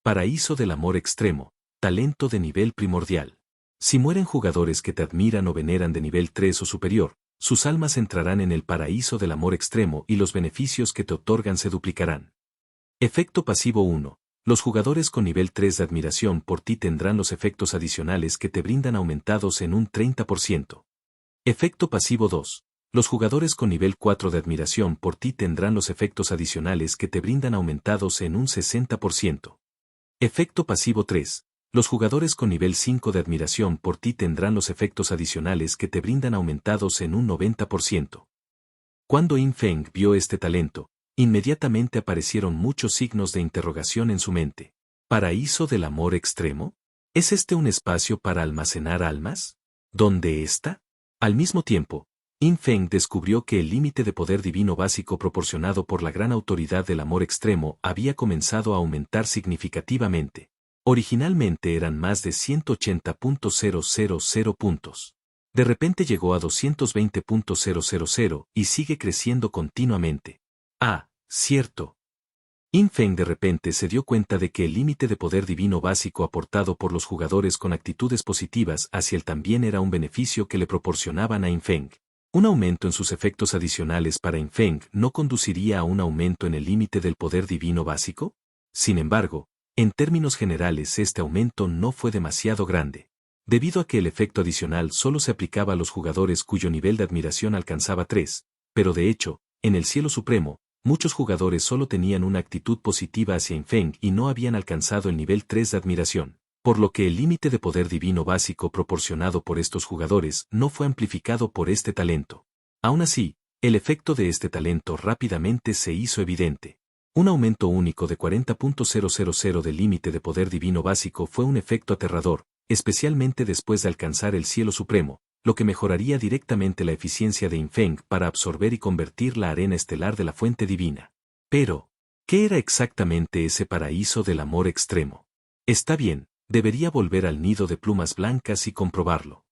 Paraíso del Amor Extremo, talento de nivel primordial. Si mueren jugadores que te admiran o veneran de nivel 3 o superior, sus almas entrarán en el Paraíso del Amor Extremo y los beneficios que te otorgan se duplicarán. Efecto pasivo 1. Los jugadores con nivel 3 de admiración por ti tendrán los efectos adicionales que te brindan aumentados en un 30%. Efecto pasivo 2. Los jugadores con nivel 4 de admiración por ti tendrán los efectos adicionales que te brindan aumentados en un 60%. Efecto pasivo 3. Los jugadores con nivel 5 de admiración por ti tendrán los efectos adicionales que te brindan aumentados en un 90%. Cuando Yin Feng vio este talento, inmediatamente aparecieron muchos signos de interrogación en su mente. ¿Paraíso del amor extremo? ¿Es este un espacio para almacenar almas? ¿Dónde está? Al mismo tiempo, Yin Feng descubrió que el límite de poder divino básico proporcionado por la gran autoridad del amor extremo había comenzado a aumentar significativamente. Originalmente eran más de 180.000 puntos. De repente llegó a 220.000 y sigue creciendo continuamente. Ah, cierto. Yin Feng de repente se dio cuenta de que el límite de poder divino básico aportado por los jugadores con actitudes positivas hacia él también era un beneficio que le proporcionaban a Yin Feng. Un aumento en sus efectos adicionales para Yin Feng no conduciría a un aumento en el límite del poder divino básico. Sin embargo, en términos generales este aumento no fue demasiado grande. Debido a que el efecto adicional solo se aplicaba a los jugadores cuyo nivel de admiración alcanzaba 3, pero de hecho, en el cielo supremo, muchos jugadores solo tenían una actitud positiva hacia Yin Feng y no habían alcanzado el nivel 3 de admiración, por lo que el límite de poder divino básico proporcionado por estos jugadores no fue amplificado por este talento. Aún así, el efecto de este talento rápidamente se hizo evidente. Un aumento único de 40.000 del límite de poder divino básico fue un efecto aterrador, especialmente después de alcanzar el cielo supremo, lo que mejoraría directamente la eficiencia de Yin Feng para absorber y convertir la arena estelar de la fuente divina. Pero, ¿qué era exactamente ese paraíso del amor extremo? Está bien, debería volver al nido de plumas blancas y comprobarlo.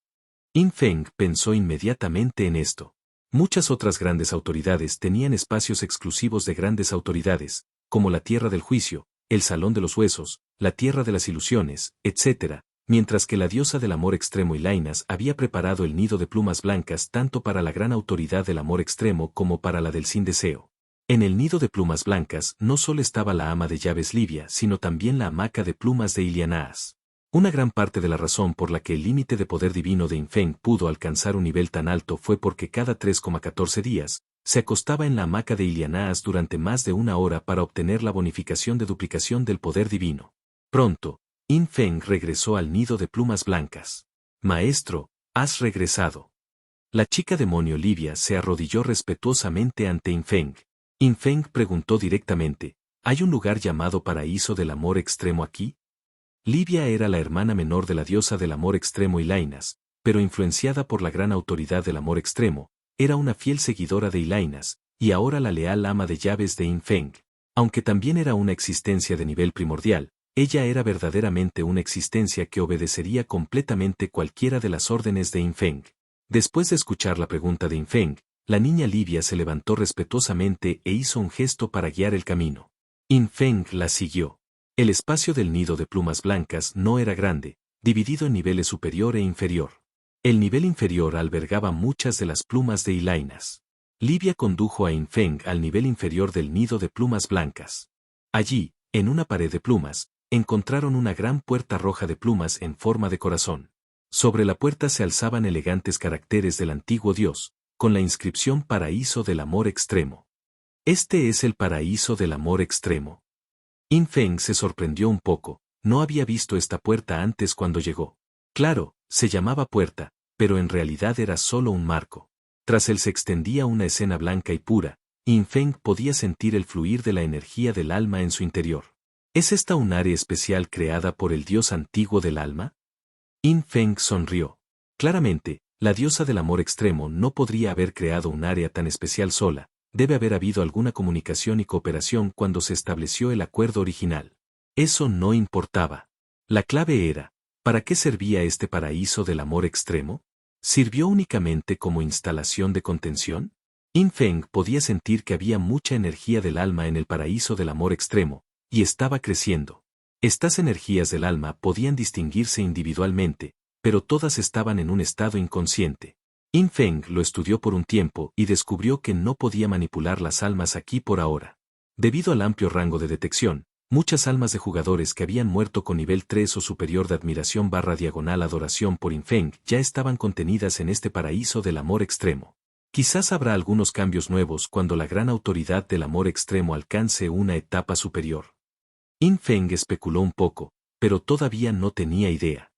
Yin Feng pensó inmediatamente en esto. Muchas otras grandes autoridades tenían espacios exclusivos de grandes autoridades, como la Tierra del Juicio, el Salón de los Huesos, la Tierra de las Ilusiones, etc., mientras que la diosa del amor extremo Ilainas había preparado el nido de plumas blancas tanto para la gran autoridad del amor extremo como para la del sin deseo. En el nido de plumas blancas no solo estaba la ama de llaves Livia, sino también la hamaca de plumas de Ilianaas. Una gran parte de la razón por la que el límite de poder divino de Yin Feng pudo alcanzar un nivel tan alto fue porque cada 3,14 días, se acostaba en la hamaca de Ilianaas durante más de una hora para obtener la bonificación de duplicación del poder divino. Pronto, Yin Feng regresó al nido de plumas blancas. Maestro, has regresado. La chica demonio Livia se arrodilló respetuosamente ante Yin Feng. Yin Feng preguntó directamente, ¿hay un lugar llamado Paraíso del Amor Extremo aquí? Livia era la hermana menor de la diosa del amor extremo Ilainas, pero influenciada por la gran autoridad del amor extremo, era una fiel seguidora de Ilainas, y ahora la leal ama de llaves de Yin Feng. Aunque también era una existencia de nivel primordial, ella era verdaderamente una existencia que obedecería completamente cualquiera de las órdenes de Yin Feng. Después de escuchar la pregunta de Yin Feng, la niña Livia se levantó respetuosamente e hizo un gesto para guiar el camino. Yin Feng la siguió. El espacio del nido de plumas blancas no era grande, dividido en niveles superior e inferior. El nivel inferior albergaba muchas de las plumas de Ilainas. Livia condujo a Yin Feng al nivel inferior del nido de plumas blancas. Allí, en una pared de plumas, encontraron una gran puerta roja de plumas en forma de corazón. Sobre la puerta se alzaban elegantes caracteres del antiguo dios, con la inscripción Paraíso del Amor Extremo. Este es el Paraíso del Amor Extremo. Yin Feng se sorprendió un poco, no había visto esta puerta antes cuando llegó. Claro, se llamaba puerta, pero en realidad era solo un marco. Tras él se extendía una escena blanca y pura, y Yin Feng podía sentir el fluir de la energía del alma en su interior. ¿Es esta un área especial creada por el dios antiguo del alma? Yin Feng sonrió. Claramente, La diosa del amor extremo no podría haber creado un área tan especial sola, debe haber habido alguna comunicación y cooperación cuando se estableció el acuerdo original. Eso no importaba. La clave era, ¿para qué servía este paraíso del amor extremo? ¿Sirvió únicamente como instalación de contención? Yin Feng podía sentir que había mucha energía del alma en el paraíso del amor extremo, y estaba creciendo. Estas energías del alma podían distinguirse individualmente, pero todas estaban en un estado inconsciente. Yin Feng lo estudió por un tiempo y descubrió que no podía manipular las almas aquí por ahora. Debido al amplio rango de detección, muchas almas de jugadores que habían muerto con nivel 3 o superior de admiración/adoración por Yin Feng ya estaban contenidas en este paraíso del amor extremo. Quizás habrá algunos cambios nuevos cuando la gran autoridad del amor extremo alcance una etapa superior. Yin Feng especuló un poco, pero todavía no tenía idea.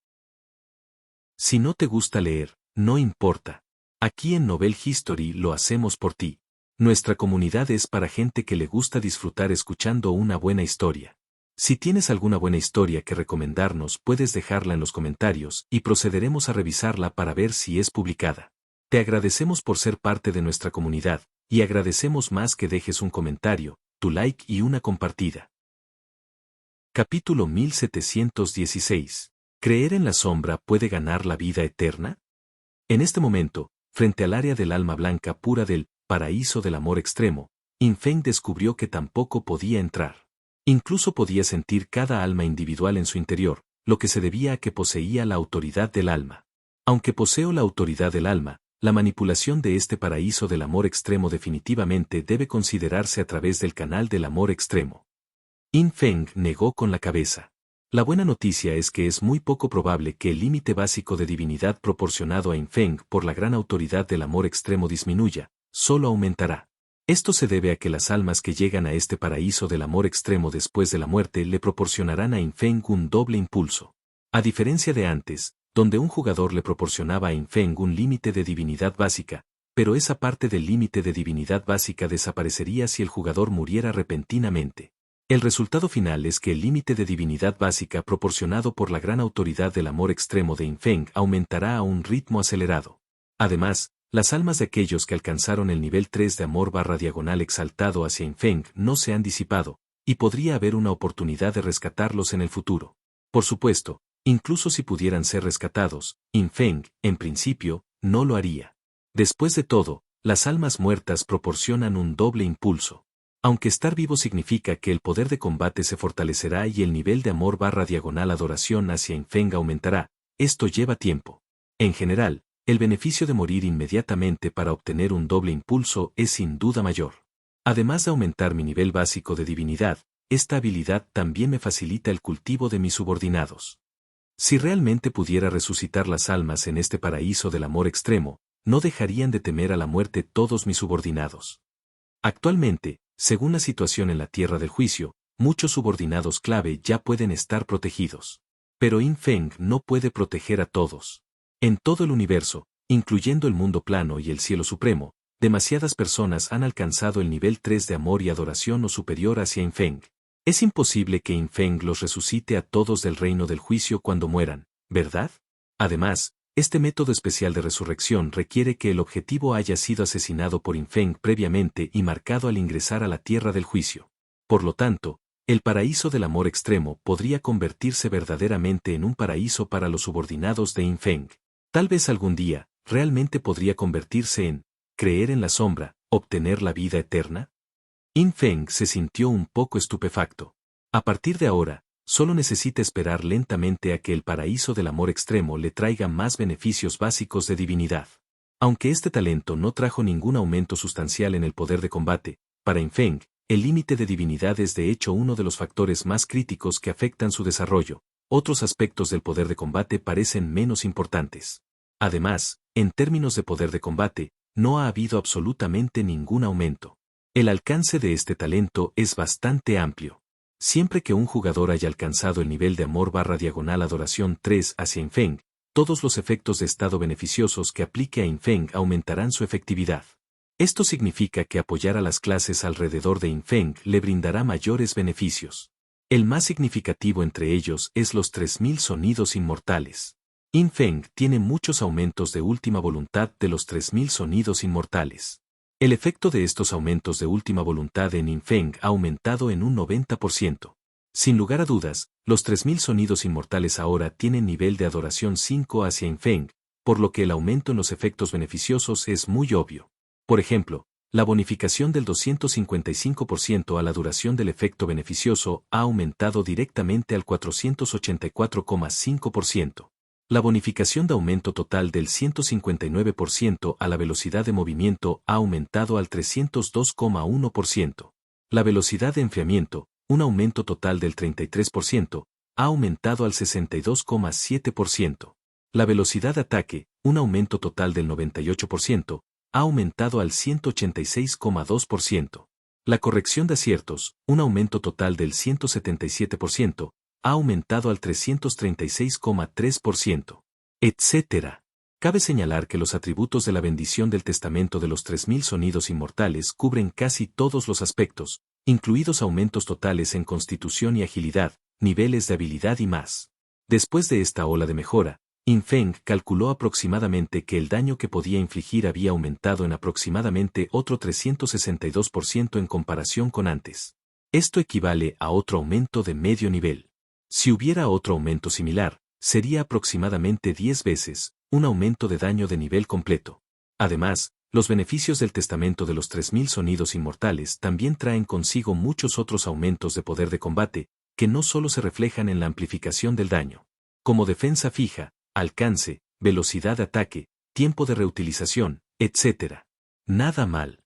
Si no te gusta leer, no importa. Aquí en Novel History lo hacemos por ti. Nuestra comunidad es para gente que le gusta disfrutar escuchando una buena historia. Si tienes alguna buena historia que recomendarnos, puedes dejarla en los comentarios y procederemos a revisarla para ver si es publicada. Te agradecemos por ser parte de nuestra comunidad, y agradecemos más que dejes un comentario, tu like y una compartida. Capítulo 1716. ¿Creer en la sombra puede ganar la vida eterna? En este momento, frente al área del alma blanca pura del paraíso del amor extremo, Yin Feng descubrió que tampoco podía entrar. Incluso podía sentir cada alma individual en su interior, lo que se debía a que poseía la autoridad del alma. Aunque poseo la autoridad del alma, la manipulación de este paraíso del amor extremo definitivamente debe considerarse a través del canal del amor extremo. Yin Feng negó con la cabeza. La buena noticia es que es muy poco probable que el límite básico de divinidad proporcionado a Yin Feng por la gran autoridad del amor extremo disminuya, solo aumentará. Esto se debe a que las almas que llegan a este paraíso del amor extremo después de la muerte le proporcionarán a Yin Feng un doble impulso. A diferencia de antes, donde un jugador le proporcionaba a Yin Feng un límite de divinidad básica, pero esa parte del límite de divinidad básica desaparecería si el jugador muriera repentinamente. El resultado final es que el límite de divinidad básica proporcionado por la gran autoridad del amor extremo de Yin Feng aumentará a un ritmo acelerado. Además, las almas de aquellos que alcanzaron el nivel 3 de amor/diagonal exaltado hacia Yin Feng no se han disipado, y podría haber una oportunidad de rescatarlos en el futuro. Por supuesto, incluso si pudieran ser rescatados, Yin Feng, en principio, no lo haría. Después de todo, las almas muertas proporcionan un doble impulso. Aunque estar vivo significa que el poder de combate se fortalecerá y el nivel de amor/diagonal adoración hacia Yin Feng aumentará, esto lleva tiempo. En general, el beneficio de morir inmediatamente para obtener un doble impulso es sin duda mayor. Además de aumentar mi nivel básico de divinidad, esta habilidad también me facilita el cultivo de mis subordinados. Si realmente pudiera resucitar las almas en este paraíso del amor extremo, no dejarían de temer a la muerte todos mis subordinados. Actualmente, según la situación en la Tierra del Juicio, muchos subordinados clave ya pueden estar protegidos. Pero Yin Feng no puede proteger a todos. En todo el universo, incluyendo el mundo plano y el cielo supremo, demasiadas personas han alcanzado el nivel 3 de amor y adoración o superior hacia Yin Feng. Es imposible que Yin Feng los resucite a todos del reino del juicio cuando mueran, ¿verdad? Además, este método especial de resurrección requiere que el objetivo haya sido asesinado por Yin Feng previamente y marcado al ingresar a la tierra del juicio. Por lo tanto, el paraíso del amor extremo podría convertirse verdaderamente en un paraíso para los subordinados de Yin Feng. Tal vez algún día, realmente podría convertirse en creer en la sombra, obtener la vida eterna. Yin Feng se sintió un poco estupefacto. A partir de ahora, solo necesita esperar lentamente a que el paraíso del amor extremo le traiga más beneficios básicos de divinidad. Aunque este talento no trajo ningún aumento sustancial en el poder de combate, para Yin Feng, el límite de divinidad es de hecho uno de los factores más críticos que afectan su desarrollo. Otros aspectos del poder de combate parecen menos importantes. Además, en términos de poder de combate, no ha habido absolutamente ningún aumento. El alcance de este talento es bastante amplio. Siempre que un jugador haya alcanzado el nivel de amor/diagonal adoración 3 hacia Yin Feng, todos los efectos de estado beneficiosos que aplique a Yin Feng aumentarán su efectividad. Esto significa que apoyar a las clases alrededor de Yin Feng le brindará mayores beneficios. El más significativo entre ellos es los 3000 sonidos inmortales. In Feng tiene muchos aumentos de última voluntad de los 3000 sonidos inmortales. El efecto de estos aumentos de última voluntad en In Feng ha aumentado en un 90%. Sin lugar a dudas, los 3000 sonidos inmortales ahora tienen nivel de adoración 5 hacia In Feng, por lo que el aumento en los efectos beneficiosos es muy obvio. Por ejemplo, la bonificación del 255% a la duración del efecto beneficioso ha aumentado directamente al 484,5%. La bonificación de aumento total del 159% a la velocidad de movimiento ha aumentado al 302,1%. La velocidad de enfriamiento, un aumento total del 33%, ha aumentado al 62,7%. La velocidad de ataque, un aumento total del 98%, ha aumentado al 186,2%. La corrección de aciertos, un aumento total del 177%, ha aumentado al 336,3%, etc. Cabe señalar que los atributos de la bendición del testamento de los 3000 sonidos inmortales cubren casi todos los aspectos, incluidos aumentos totales en constitución y agilidad, niveles de habilidad y más. Después de esta ola de mejora, In Feng calculó aproximadamente que el daño que podía infligir había aumentado en aproximadamente otro 362% en comparación con antes. Esto equivale a otro aumento de medio nivel. Si hubiera otro aumento similar, sería aproximadamente 10 veces, un aumento de daño de nivel completo. Además, los beneficios del testamento de los 3000 sonidos inmortales también traen consigo muchos otros aumentos de poder de combate, que no solo se reflejan en la amplificación del daño, como defensa fija, alcance, velocidad de ataque, tiempo de reutilización, etc. Nada mal.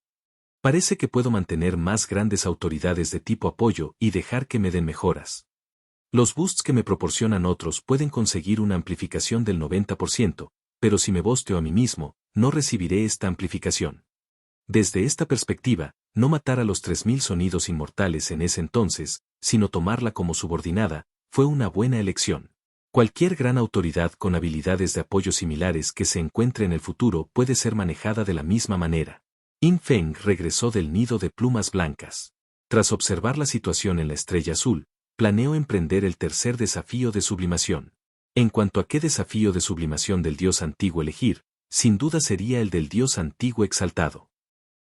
Parece que puedo mantener más grandes autoridades de tipo apoyo y dejar que me den mejoras. Los boosts que me proporcionan otros pueden conseguir una amplificación del 90%, pero si me bosteo a mí mismo, no recibiré esta amplificación. Desde esta perspectiva, no matar a los 3000 sonidos inmortales en ese entonces, sino tomarla como subordinada, fue una buena elección. Cualquier gran autoridad con habilidades de apoyo similares que se encuentre en el futuro puede ser manejada de la misma manera. In Feng regresó del nido de plumas blancas. Tras observar la situación en la estrella azul, planeó emprender el tercer desafío de sublimación. En cuanto a qué desafío de sublimación del dios antiguo elegir, sin duda sería el del dios antiguo exaltado.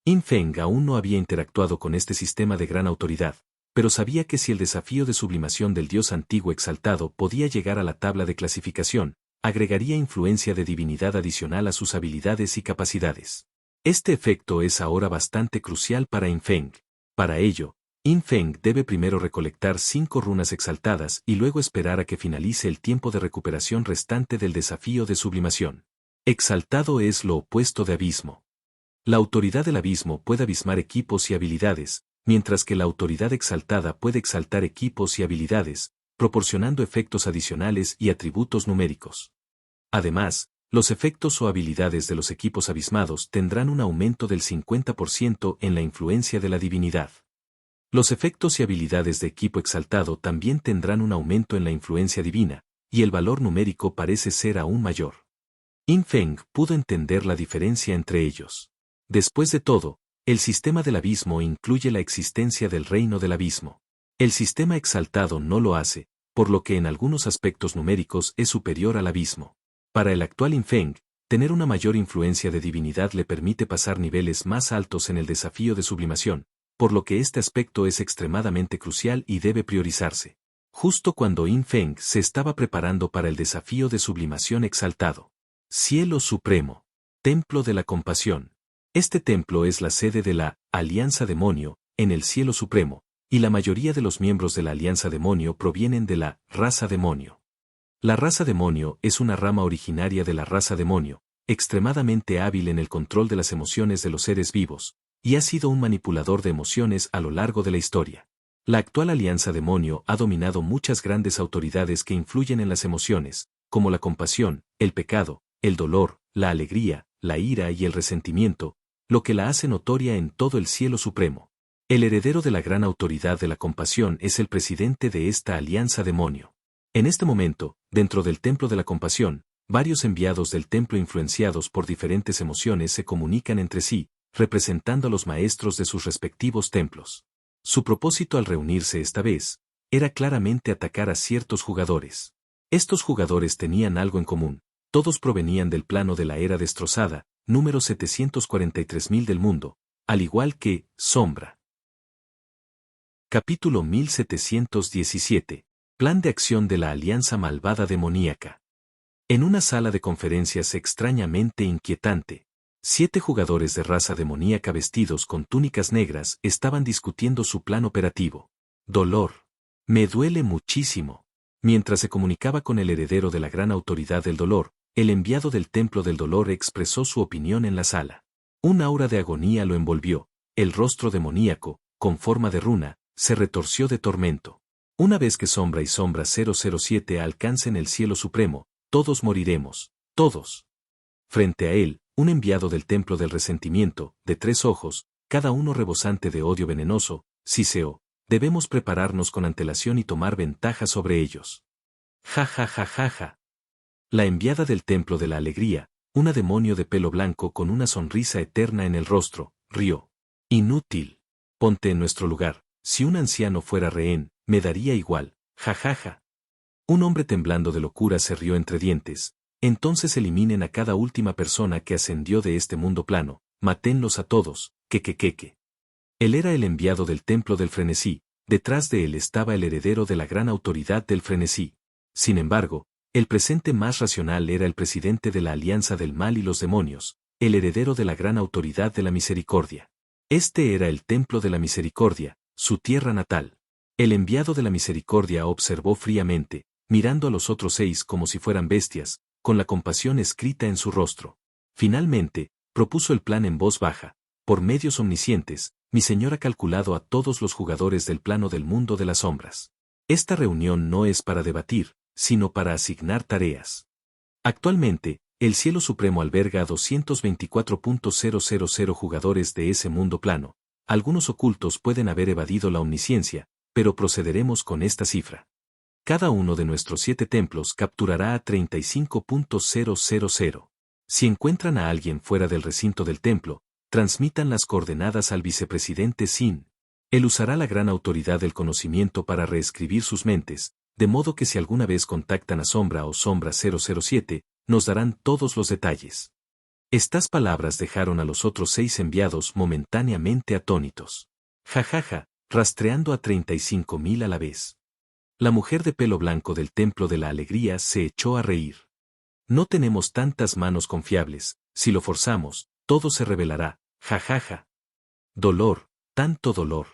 In Feng aún no había interactuado con este sistema de gran autoridad, pero sabía que si el desafío de sublimación del dios antiguo exaltado podía llegar a la tabla de clasificación, agregaría influencia de divinidad adicional a sus habilidades y capacidades. Este efecto es ahora bastante crucial para In Feng. Para ello, In Feng debe primero recolectar 5 runas exaltadas y luego esperar a que finalice el tiempo de recuperación restante del desafío de sublimación. Exaltado es lo opuesto de abismo. La autoridad del abismo puede abismar equipos y habilidades, mientras que la autoridad exaltada puede exaltar equipos y habilidades, proporcionando efectos adicionales y atributos numéricos. Además, los efectos o habilidades de los equipos abismados tendrán un aumento del 50% en la influencia de la divinidad. Los efectos y habilidades de equipo exaltado también tendrán un aumento en la influencia divina, y el valor numérico parece ser aún mayor. In Feng pudo entender la diferencia entre ellos. Después de todo, el sistema del abismo incluye la existencia del reino del abismo. El sistema exaltado no lo hace, por lo que en algunos aspectos numéricos es superior al abismo. Para el actual In Feng, tener una mayor influencia de divinidad le permite pasar niveles más altos en el desafío de sublimación, por lo que este aspecto es extremadamente crucial y debe priorizarse. Justo cuando In Feng se estaba preparando para el desafío de sublimación exaltado. Cielo Supremo. Templo de la Compasión. Este templo es la sede de la Alianza Demonio, en el Cielo Supremo, y la mayoría de los miembros de la Alianza Demonio provienen de la raza Demonio. La raza Demonio es una rama originaria de la raza Demonio, extremadamente hábil en el control de las emociones de los seres vivos, y ha sido un manipulador de emociones a lo largo de la historia. La actual Alianza Demonio ha dominado muchas grandes autoridades que influyen en las emociones, como la compasión, el pecado, el dolor, la alegría, la ira y el resentimiento, lo que la hace notoria en todo el Cielo Supremo. El heredero de la gran autoridad de la compasión es el presidente de esta Alianza Demonio. En este momento, dentro del Templo de la Compasión, varios enviados del templo influenciados por diferentes emociones se comunican entre sí, representando a los maestros de sus respectivos templos. Su propósito al reunirse esta vez, era claramente atacar a ciertos jugadores. Estos jugadores tenían algo en común, Todos provenían del plano de la era destrozada, número 743.000 del mundo, al igual que Sombra. Capítulo 1717. Plan de acción de la Alianza Malvada Demoníaca. En una sala de conferencias extrañamente inquietante, 7 jugadores de raza demoníaca vestidos con túnicas negras estaban discutiendo su plan operativo. Dolor. Me duele muchísimo. Mientras se comunicaba con el heredero de la gran autoridad del dolor, el enviado del templo del dolor expresó su opinión en la sala. Un aura de agonía lo envolvió, el rostro demoníaco, con forma de runa, se retorció de tormento. Una vez que Sombra y Sombra 007 alcancen el cielo supremo, todos moriremos, todos. Frente a él, un enviado del templo del resentimiento, de 3 ojos, cada uno rebosante de odio venenoso, siseó, debemos prepararnos con antelación y tomar ventaja sobre ellos. Ja ja ja ja ja. La enviada del templo de la alegría, una demonio de pelo blanco con una sonrisa eterna en el rostro, rió. Inútil. Ponte en nuestro lugar, si un anciano fuera rehén, me daría igual, ja ja ja. Un hombre temblando de locura se rió entre dientes. Entonces eliminen a cada última persona que ascendió de este mundo plano, maténlos a todos, que. Él era el enviado del templo del frenesí, detrás de él estaba el heredero de la gran autoridad del frenesí. Sin embargo, el presente más racional era el presidente de la Alianza del Mal y los Demonios, el heredero de la gran autoridad de la misericordia. Este era el templo de la misericordia, su tierra natal. El enviado de la misericordia observó fríamente, mirando a los otros 6 como si fueran bestias, con la compasión escrita en su rostro. Finalmente, propuso el plan en voz baja. Por medios omniscientes, mi señor ha calculado a todos los jugadores del plano del mundo de las sombras. Esta reunión no es para debatir, sino para asignar tareas. Actualmente, el cielo supremo alberga a 224.000 jugadores de ese mundo plano. Algunos ocultos pueden haber evadido la omnisciencia, pero procederemos con esta cifra. Cada uno de nuestros 7 templos capturará a 35.000. Si encuentran a alguien fuera del recinto del templo, transmitan las coordenadas al vicepresidente Sin. Él usará la gran autoridad del conocimiento para reescribir sus mentes, de modo que si alguna vez contactan a Sombra o Sombra 007, nos darán todos los detalles. Estas palabras dejaron a los otros 6 enviados momentáneamente atónitos. Jajaja, rastreando a 35.000 a la vez. La mujer de pelo blanco del templo de la alegría se echó a reír. No tenemos tantas manos confiables, si lo forzamos, todo se revelará, jajaja. Dolor, tanto dolor.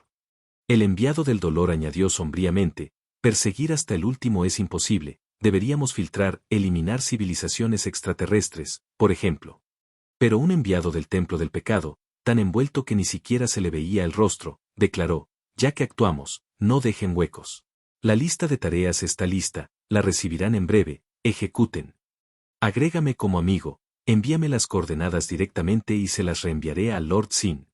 El enviado del dolor añadió sombríamente, perseguir hasta el último es imposible, deberíamos filtrar, eliminar civilizaciones extraterrestres, por ejemplo. Pero un enviado del templo del pecado, tan envuelto que ni siquiera se le veía el rostro, declaró, ya que actuamos, no dejen huecos. La lista de tareas está lista, la recibirán en breve, ejecuten. Agrégame como amigo, envíame las coordenadas directamente y se las reenviaré a Lord Sin.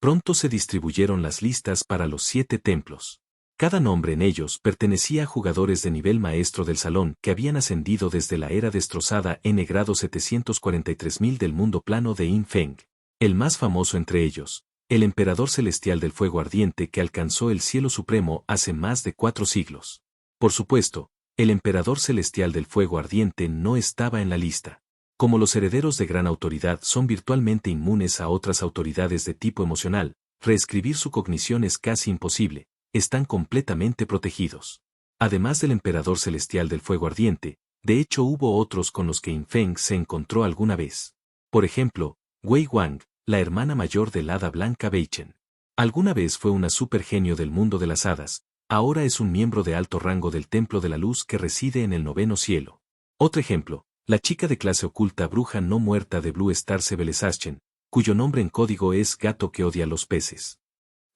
Pronto se distribuyeron las listas para los 7 templos. Cada nombre en ellos pertenecía a jugadores de nivel maestro del salón que habían ascendido desde la era destrozada N grado 743.000 del mundo plano de Yin Feng. El más famoso entre ellos, el emperador celestial del fuego ardiente que alcanzó el cielo supremo hace más de 4 siglos. Por supuesto, el emperador celestial del fuego ardiente no estaba en la lista. Como los herederos de gran autoridad son virtualmente inmunes a otras autoridades de tipo emocional, reescribir su cognición es casi imposible, están completamente protegidos. Además del emperador celestial del fuego ardiente, de hecho hubo otros con los que Yin Feng se encontró alguna vez. Por ejemplo, Wei Wang, la hermana mayor del hada blanca Beichen. Alguna vez fue una supergenio del mundo de las hadas, ahora es un miembro de alto rango del Templo de la Luz que reside en el 9º cielo. Otro ejemplo, la chica de clase oculta bruja no muerta de Blue Star Sebelesaschen, cuyo nombre en código es Gato que odia a los peces.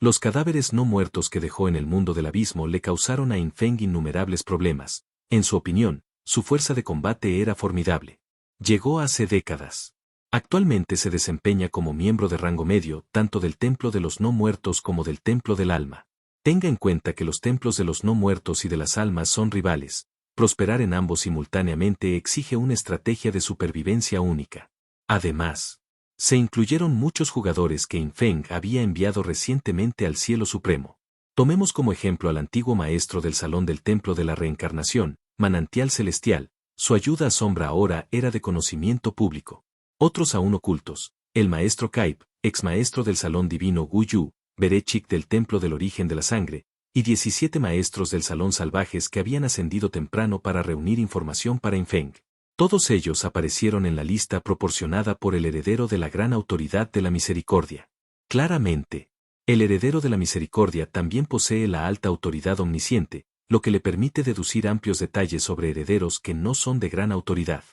Los cadáveres no muertos que dejó en el mundo del abismo le causaron a Yin Feng innumerables problemas. En su opinión, su fuerza de combate era formidable. Llegó hace décadas. Actualmente se desempeña como miembro de rango medio tanto del Templo de los No Muertos como del Templo del Alma. Tenga en cuenta que los templos de los no muertos y de las almas son rivales. Prosperar en ambos simultáneamente exige una estrategia de supervivencia única. Además, se incluyeron muchos jugadores que Yin Feng había enviado recientemente al cielo supremo. Tomemos como ejemplo al antiguo maestro del Salón del Templo de la Reencarnación, Manantial Celestial, Su ayuda asombra ahora era de conocimiento público. Otros aún ocultos, el maestro Kaip, ex maestro del Salón Divino Gu Yu, Berechik del Templo del Origen de la Sangre, y 17 maestros del Salón Salvajes que habían ascendido temprano para reunir información para Infeng. Todos ellos aparecieron en la lista proporcionada por el heredero de la gran autoridad de la misericordia. Claramente, el heredero de la misericordia también posee la alta autoridad omnisciente, lo que le permite deducir amplios detalles sobre herederos que no son de gran autoridad.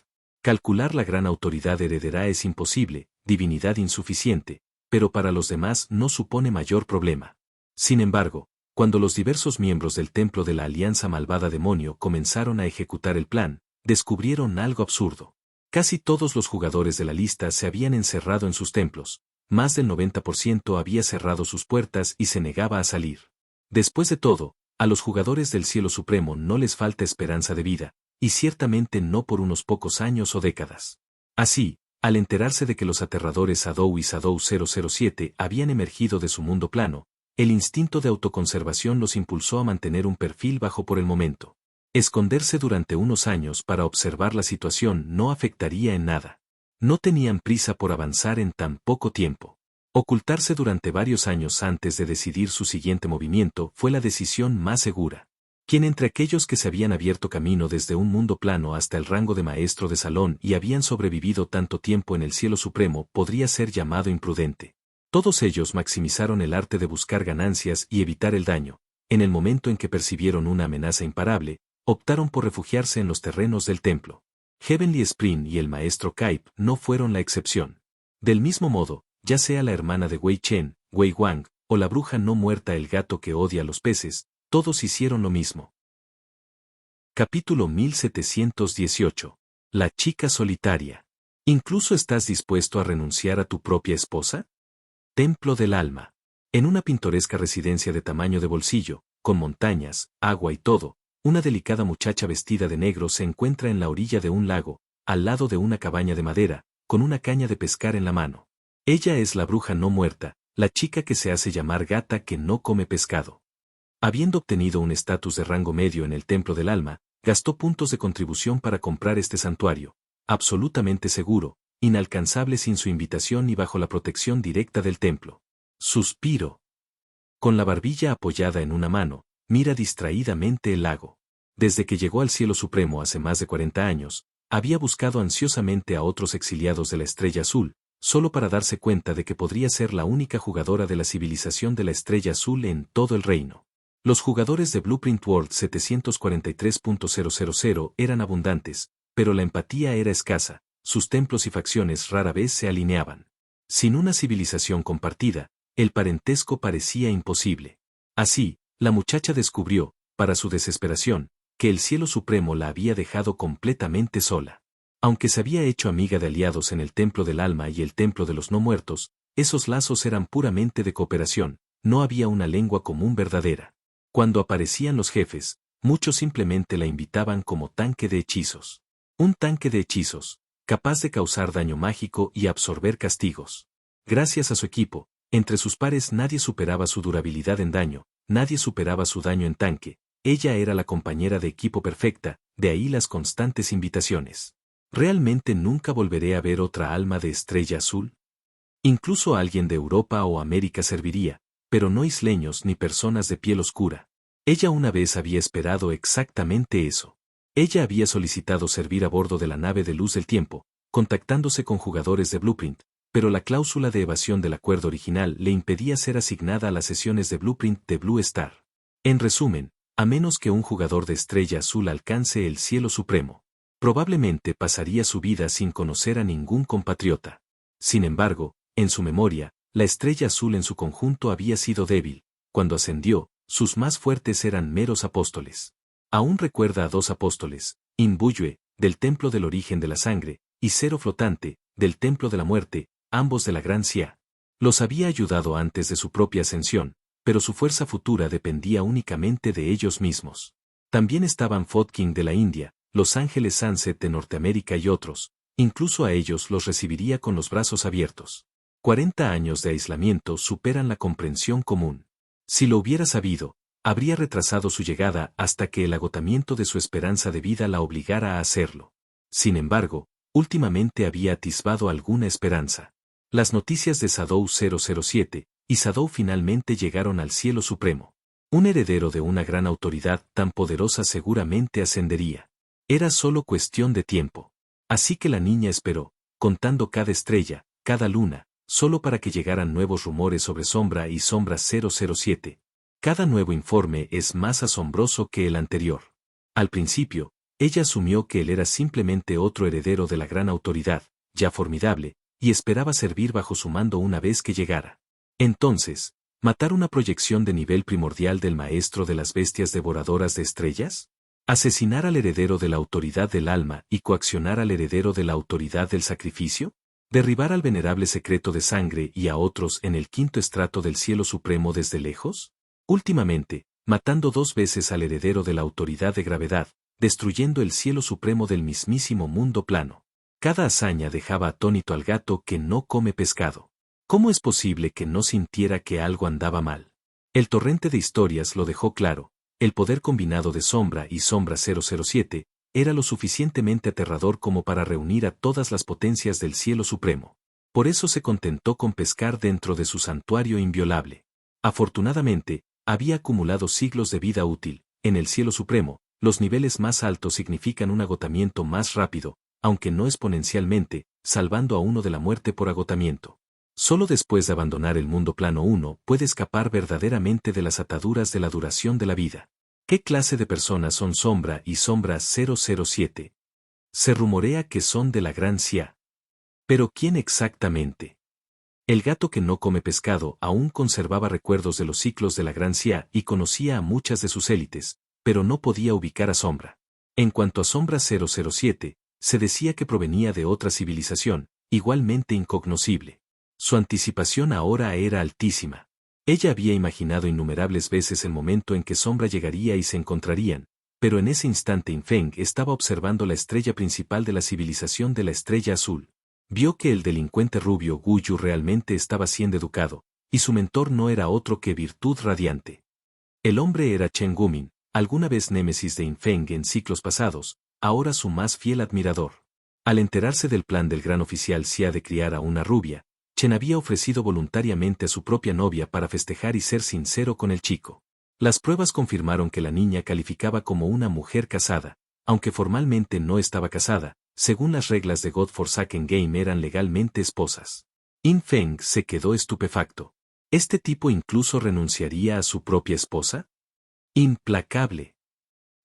Calcular la gran autoridad heredera es imposible, divinidad insuficiente, pero para los demás no supone mayor problema. Sin embargo, cuando los diversos miembros del templo de la Alianza Malvada Demonio comenzaron a ejecutar el plan, descubrieron algo absurdo. Casi todos los jugadores de la lista se habían encerrado en sus templos, más del 90% había cerrado sus puertas y se negaba a salir. Después de todo, a los jugadores del Cielo Supremo no les falta esperanza de vida, y ciertamente no por unos pocos años o décadas. Así, al enterarse de que los aterradores Shadow y Shadow 007 habían emergido de su mundo plano, el instinto de autoconservación los impulsó a mantener un perfil bajo por el momento. Esconderse durante unos años para observar la situación no afectaría en nada. No tenían prisa por avanzar en tan poco tiempo. Ocultarse durante varios años antes de decidir su siguiente movimiento fue la decisión más segura. ¿Quién entre aquellos que se habían abierto camino desde un mundo plano hasta el rango de maestro de salón y habían sobrevivido tanto tiempo en el Cielo Supremo podría ser llamado imprudente? Todos ellos maximizaron el arte de buscar ganancias y evitar el daño. En el momento en que percibieron una amenaza imparable, optaron por refugiarse en los terrenos del templo. Heavenly Spring y el maestro Kaip no fueron la excepción. Del mismo modo, ya sea la hermana de Wei Chen, Wei Wang, o la bruja no muerta el gato que odia a los peces, todos hicieron lo mismo. Capítulo 1718. La chica solitaria. ¿Incluso estás dispuesto a renunciar a tu propia esposa? Templo del alma. En una pintoresca residencia de tamaño de bolsillo, con montañas, agua y todo, una delicada muchacha vestida de negro se encuentra en la orilla de un lago, al lado de una cabaña de madera, con una caña de pescar en la mano. Ella es la bruja no muerta, la chica que se hace llamar gata que no come pescado. Habiendo obtenido un estatus de rango medio en el Templo del Alma, gastó puntos de contribución para comprar este santuario, absolutamente seguro, inalcanzable sin su invitación y bajo la protección directa del templo. Suspiro. Con la barbilla apoyada en una mano, mira distraídamente el lago. Desde que llegó al Cielo Supremo hace más de 40 años, había buscado ansiosamente a otros exiliados de la Estrella Azul, solo para darse cuenta de que podría ser la única jugadora de la civilización de la Estrella Azul en todo el reino. Los jugadores de Blueprint World 743.000 eran abundantes, pero la empatía era escasa, sus templos y facciones rara vez se alineaban. Sin una civilización compartida, el parentesco parecía imposible. Así, la muchacha descubrió, para su desesperación, que el Cielo Supremo la había dejado completamente sola. Aunque se había hecho amiga de aliados en el Templo del Alma y el Templo de los No Muertos, esos lazos eran puramente de cooperación, no había una lengua común verdadera. Cuando aparecían los jefes, muchos simplemente la invitaban como tanque de hechizos. Un tanque de hechizos, capaz de causar daño mágico y absorber castigos. Gracias a su equipo, entre sus pares nadie superaba su durabilidad en daño, nadie superaba su daño en tanque, ella era la compañera de equipo perfecta, de ahí las constantes invitaciones. ¿Realmente nunca volveré a ver otra alma de Estrella Azul? Incluso alguien de Europa o América serviría, pero no isleños ni personas de piel oscura. Ella una vez había esperado exactamente eso. Ella había solicitado servir a bordo de la nave de Luz del Tiempo, contactándose con jugadores de Blueprint, pero la cláusula de evasión del acuerdo original le impedía ser asignada a las sesiones de Blueprint de Blue Star. En resumen, a menos que un jugador de Estrella Azul alcance el Cielo Supremo, probablemente pasaría su vida sin conocer a ningún compatriota. Sin embargo, en su memoria, la Estrella Azul en su conjunto había sido débil. Cuando ascendió, sus más fuertes eran meros apóstoles. Aún recuerda a 2 apóstoles, Imbuyue, del Templo del Origen de la Sangre, y Cero Flotante, del Templo de la Muerte, ambos de la Gran Cia. Los había ayudado antes de su propia ascensión, pero su fuerza futura dependía únicamente de ellos mismos. También estaban Fodking de la India, Los Ángeles Sunset de Norteamérica y otros, incluso a ellos los recibiría con los brazos abiertos. 40 años de aislamiento superan la comprensión común. Si lo hubiera sabido, habría retrasado su llegada hasta que el agotamiento de su esperanza de vida la obligara a hacerlo. Sin embargo, últimamente había atisbado alguna esperanza. Las noticias de Shadow 007 y Shadow finalmente llegaron al cielo supremo. Un heredero de una gran autoridad tan poderosa seguramente ascendería. Era solo cuestión de tiempo. Así que la niña esperó, contando cada estrella, cada luna, solo para que llegaran nuevos rumores sobre Sombra y Sombra 007. Cada nuevo informe es más asombroso que el anterior. Al principio, ella asumió que él era simplemente otro heredero de la gran autoridad, ya formidable, y esperaba servir bajo su mando una vez que llegara. Entonces, ¿matar una proyección de nivel primordial del maestro de las bestias devoradoras de estrellas? ¿Asesinar al heredero de la autoridad del alma y coaccionar al heredero de la autoridad del sacrificio? ¿Derribar al venerable secreto de sangre y a otros en el quinto estrato del cielo supremo desde lejos? Últimamente, matando 2 veces al heredero de la autoridad de gravedad, destruyendo el cielo supremo del mismísimo mundo plano. Cada hazaña dejaba atónito al gato que no come pescado. ¿Cómo es posible que no sintiera que algo andaba mal? El torrente de historias lo dejó claro. El poder combinado de Sombra y Sombra 007 era lo suficientemente aterrador como para reunir a todas las potencias del cielo supremo. Por eso se contentó con pescar dentro de su santuario inviolable. Afortunadamente, había acumulado siglos de vida útil. En el cielo supremo, los niveles más altos significan un agotamiento más rápido, aunque no exponencialmente, salvando a uno de la muerte por agotamiento. Solo después de abandonar el mundo plano uno puede escapar verdaderamente de las ataduras de la duración de la vida. ¿Qué clase de personas son Sombra y Sombra 007? Se rumorea que son de la Gran CIA. ¿Pero quién exactamente? El gato que no come pescado aún conservaba recuerdos de los ciclos de la Gran CIA y conocía a muchas de sus élites, pero no podía ubicar a Sombra. En cuanto a Sombra 007, se decía que provenía de otra civilización, igualmente incognoscible. Su anticipación ahora era altísima. Ella había imaginado innumerables veces el momento en que Sombra llegaría y se encontrarían, pero en ese instante Infeng estaba observando la estrella principal de la civilización de la Estrella Azul. Vio que el delincuente rubio Guyu realmente estaba siendo educado, y su mentor no era otro que Virtud Radiante. El hombre era Chen Gumin, alguna vez némesis de Infeng en ciclos pasados, ahora su más fiel admirador. Al enterarse del plan del gran oficial Xia de criar a una rubia, Chen había ofrecido voluntariamente a su propia novia para festejar y ser sincero con el chico. Las pruebas confirmaron que la niña calificaba como una mujer casada, aunque formalmente no estaba casada, según las reglas de God Forsaken Game eran legalmente esposas. Infeng se quedó estupefacto. ¿Este tipo incluso renunciaría a su propia esposa? Implacable.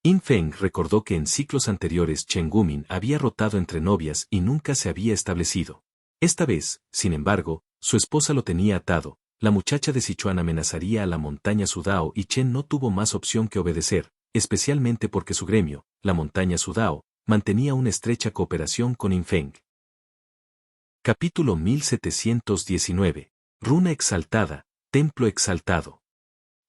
Infeng recordó que en ciclos anteriores Chen Gumin había rotado entre novias y nunca se había establecido. Esta vez, sin embargo, su esposa lo tenía atado. La muchacha de Sichuan amenazaría a la montaña Sudao y Chen no tuvo más opción que obedecer, especialmente porque su gremio, la montaña Sudao, mantenía una estrecha cooperación con Infeng. Capítulo 1719. Runa exaltada, templo exaltado.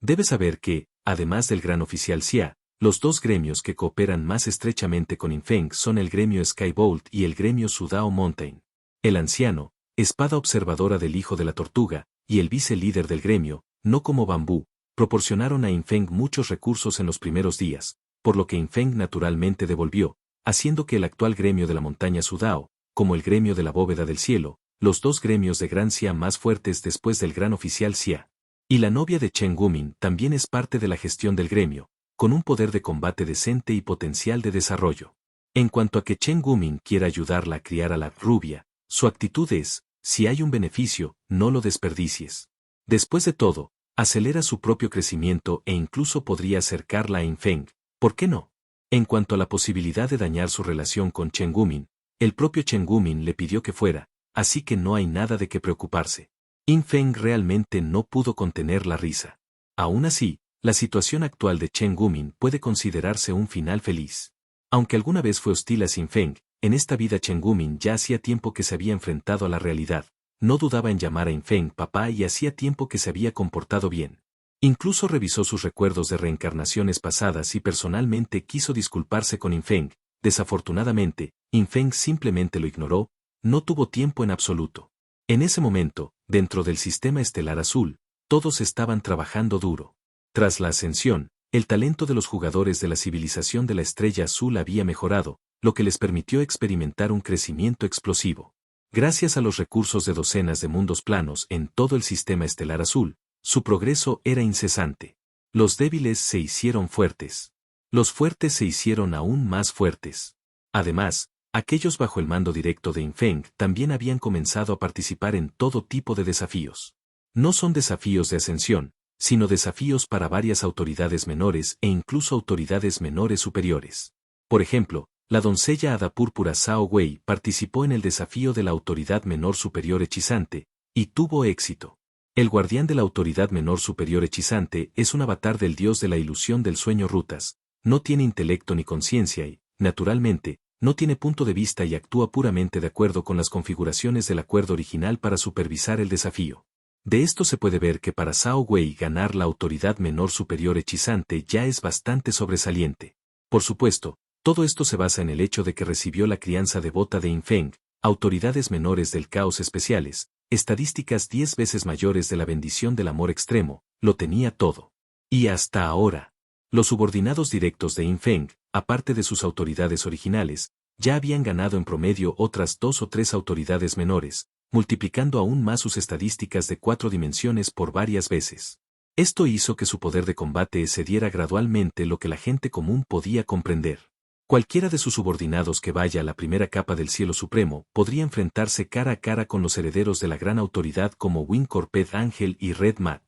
Debes saber que, además del gran oficial Xia, los 2 gremios que cooperan más estrechamente con Infeng son el gremio Skybolt y el gremio Sudao Mountain. El anciano, espada observadora del hijo de la tortuga, y el vice líder del gremio, no como Bambú, proporcionaron a Infeng muchos recursos en los primeros días, por lo que Infeng naturalmente devolvió, haciendo que el actual gremio de la montaña Sudao, como el gremio de la bóveda del cielo, los 2 gremios de Gran Xia más fuertes después del gran oficial Xia. Y la novia de Chen Gumin también es parte de la gestión del gremio, con un poder de combate decente y potencial de desarrollo. En cuanto a que Chen Gumin quiera ayudarla a criar a la rubia, su actitud es, si hay un beneficio, no lo desperdicies. Después de todo, acelera su propio crecimiento e incluso podría acercarla a Infeng, ¿por qué no? En cuanto a la posibilidad de dañar su relación con Chen Gumin, el propio Chen Gumin le pidió que fuera, así que no hay nada de qué preocuparse. Infeng realmente no pudo contener la risa. Aún así, la situación actual de Chen Gumin puede considerarse un final feliz. Aunque alguna vez fue hostil a Infeng, en esta vida Chen Gumin ya hacía tiempo que se había enfrentado a la realidad, no dudaba en llamar a Infeng papá y hacía tiempo que se había comportado bien. Incluso revisó sus recuerdos de reencarnaciones pasadas y personalmente quiso disculparse con Infeng. Desafortunadamente, Infeng simplemente lo ignoró, no tuvo tiempo en absoluto. En ese momento, dentro del sistema estelar azul, todos estaban trabajando duro. Tras la ascensión, el talento de los jugadores de la civilización de la Estrella Azul había mejorado, lo que les permitió experimentar un crecimiento explosivo. Gracias a los recursos de docenas de mundos planos en todo el sistema estelar azul, su progreso era incesante. Los débiles se hicieron fuertes. Los fuertes se hicieron aún más fuertes. Además, aquellos bajo el mando directo de Infeng también habían comenzado a participar en todo tipo de desafíos. No son desafíos de ascensión, sino desafíos para varias autoridades menores e incluso autoridades menores superiores. Por ejemplo, la doncella hada púrpura Zhao Wei participó en el desafío de la autoridad menor superior hechizante, y tuvo éxito. El guardián de la autoridad menor superior hechizante es un avatar del dios de la ilusión del sueño Rutas, no tiene intelecto ni conciencia y, naturalmente, no tiene punto de vista y actúa puramente de acuerdo con las configuraciones del acuerdo original para supervisar el desafío. De esto se puede ver que para Zhao Wei ganar la autoridad menor superior hechizante ya es bastante sobresaliente. Por supuesto, todo esto se basa en el hecho de que recibió la crianza devota de Infeng, autoridades menores del caos especiales, estadísticas 10 veces mayores de la bendición del amor extremo, lo tenía todo. Y hasta ahora, los subordinados directos de Infeng, aparte de sus autoridades originales, ya habían ganado en promedio otras 2 o 3 autoridades menores, multiplicando aún más sus estadísticas de 4 dimensiones por varias veces. Esto hizo que su poder de combate excediera gradualmente lo que la gente común podía comprender. Cualquiera de sus subordinados que vaya a la primera capa del cielo supremo podría enfrentarse cara a cara con los herederos de la gran autoridad como Wing-Corped Angel y Red Mat.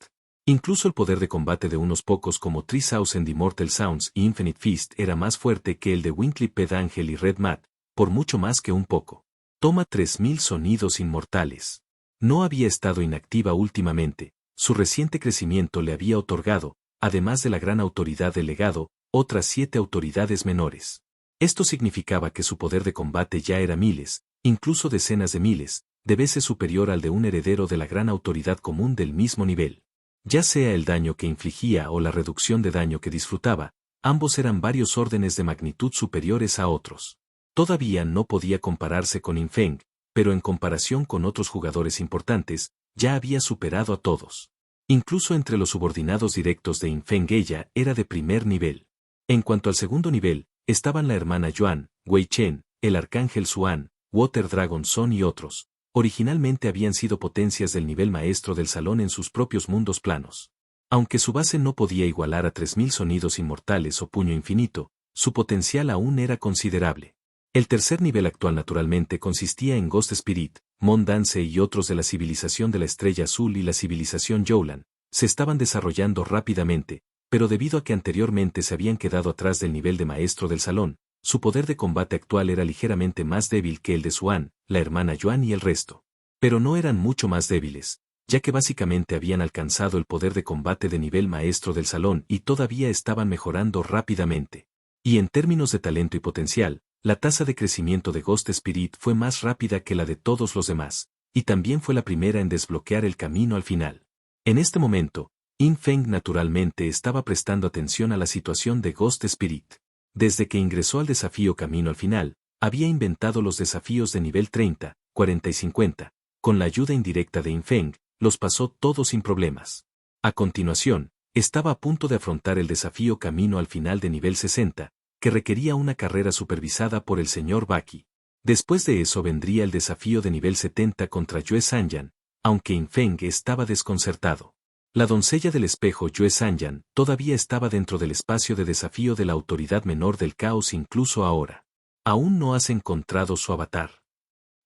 Incluso el poder de combate de unos pocos como 3000 Immortal Sounds y Infinite Fist era más fuerte que el de Wing-Clipped Angel y Red Mat, por mucho más que un poco. Toma 3000 sonidos inmortales. No había estado inactiva últimamente, su reciente crecimiento le había otorgado, además de la gran autoridad del legado, otras 7 autoridades menores. Esto significaba que su poder de combate ya era miles, incluso decenas de miles, de veces superior al de un heredero de la gran autoridad común del mismo nivel. Ya sea el daño que infligía o la reducción de daño que disfrutaba, ambos eran varios órdenes de magnitud superiores a otros. Todavía no podía compararse con Infeng, pero en comparación con otros jugadores importantes, ya había superado a todos. Incluso entre los subordinados directos de Infeng ella era de primer nivel. En cuanto al segundo nivel, estaban la hermana Yuan, Wei Chen, el arcángel Xuan, Water Dragon Son y otros. Originalmente habían sido potencias del nivel maestro del salón en sus propios mundos planos. Aunque su base no podía igualar a 3000 sonidos inmortales o puño infinito, su potencial aún era considerable. El tercer nivel actual naturalmente consistía en Ghost Spirit, Mon Dance y otros de la civilización de la Estrella Azul y la civilización Youlan, se estaban desarrollando rápidamente, pero debido a que anteriormente se habían quedado atrás del nivel de maestro del salón, su poder de combate actual era ligeramente más débil que el de Xuan, la hermana Yuan y el resto. Pero no eran mucho más débiles, ya que básicamente habían alcanzado el poder de combate de nivel maestro del salón y todavía estaban mejorando rápidamente. Y en términos de talento y potencial, la tasa de crecimiento de Ghost Spirit fue más rápida que la de todos los demás, y también fue la primera en desbloquear el camino al final. En este momento, Infeng naturalmente estaba prestando atención a la situación de Ghost Spirit. Desde que ingresó al desafío Camino al Final, había inventado los desafíos de nivel 30, 40 y 50. Con la ayuda indirecta de Infeng, los pasó todos sin problemas. A continuación, estaba a punto de afrontar el desafío Camino al Final de nivel 60, que requería una carrera supervisada por el señor Baki. Después de eso vendría el desafío de nivel 70 contra Yue Sanyan, aunque Infeng estaba desconcertado. La doncella del espejo Yue Sanyan todavía estaba dentro del espacio de desafío de la autoridad menor del caos incluso ahora. Aún no has encontrado su avatar.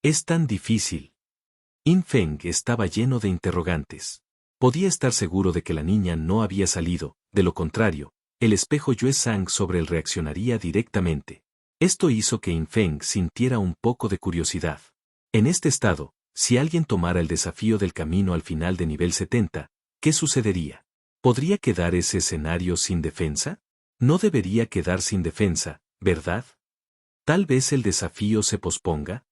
Es tan difícil. Infeng estaba lleno de interrogantes. Podía estar seguro de que la niña no había salido, de lo contrario, el espejo Yue Sang sobre él reaccionaría directamente. Esto hizo que Infeng sintiera un poco de curiosidad. En este estado, si alguien tomara el desafío del camino al final de nivel 70, ¿qué sucedería? ¿Podría quedar ese escenario sin defensa? No debería quedar sin defensa, ¿verdad? ¿Tal vez el desafío se posponga?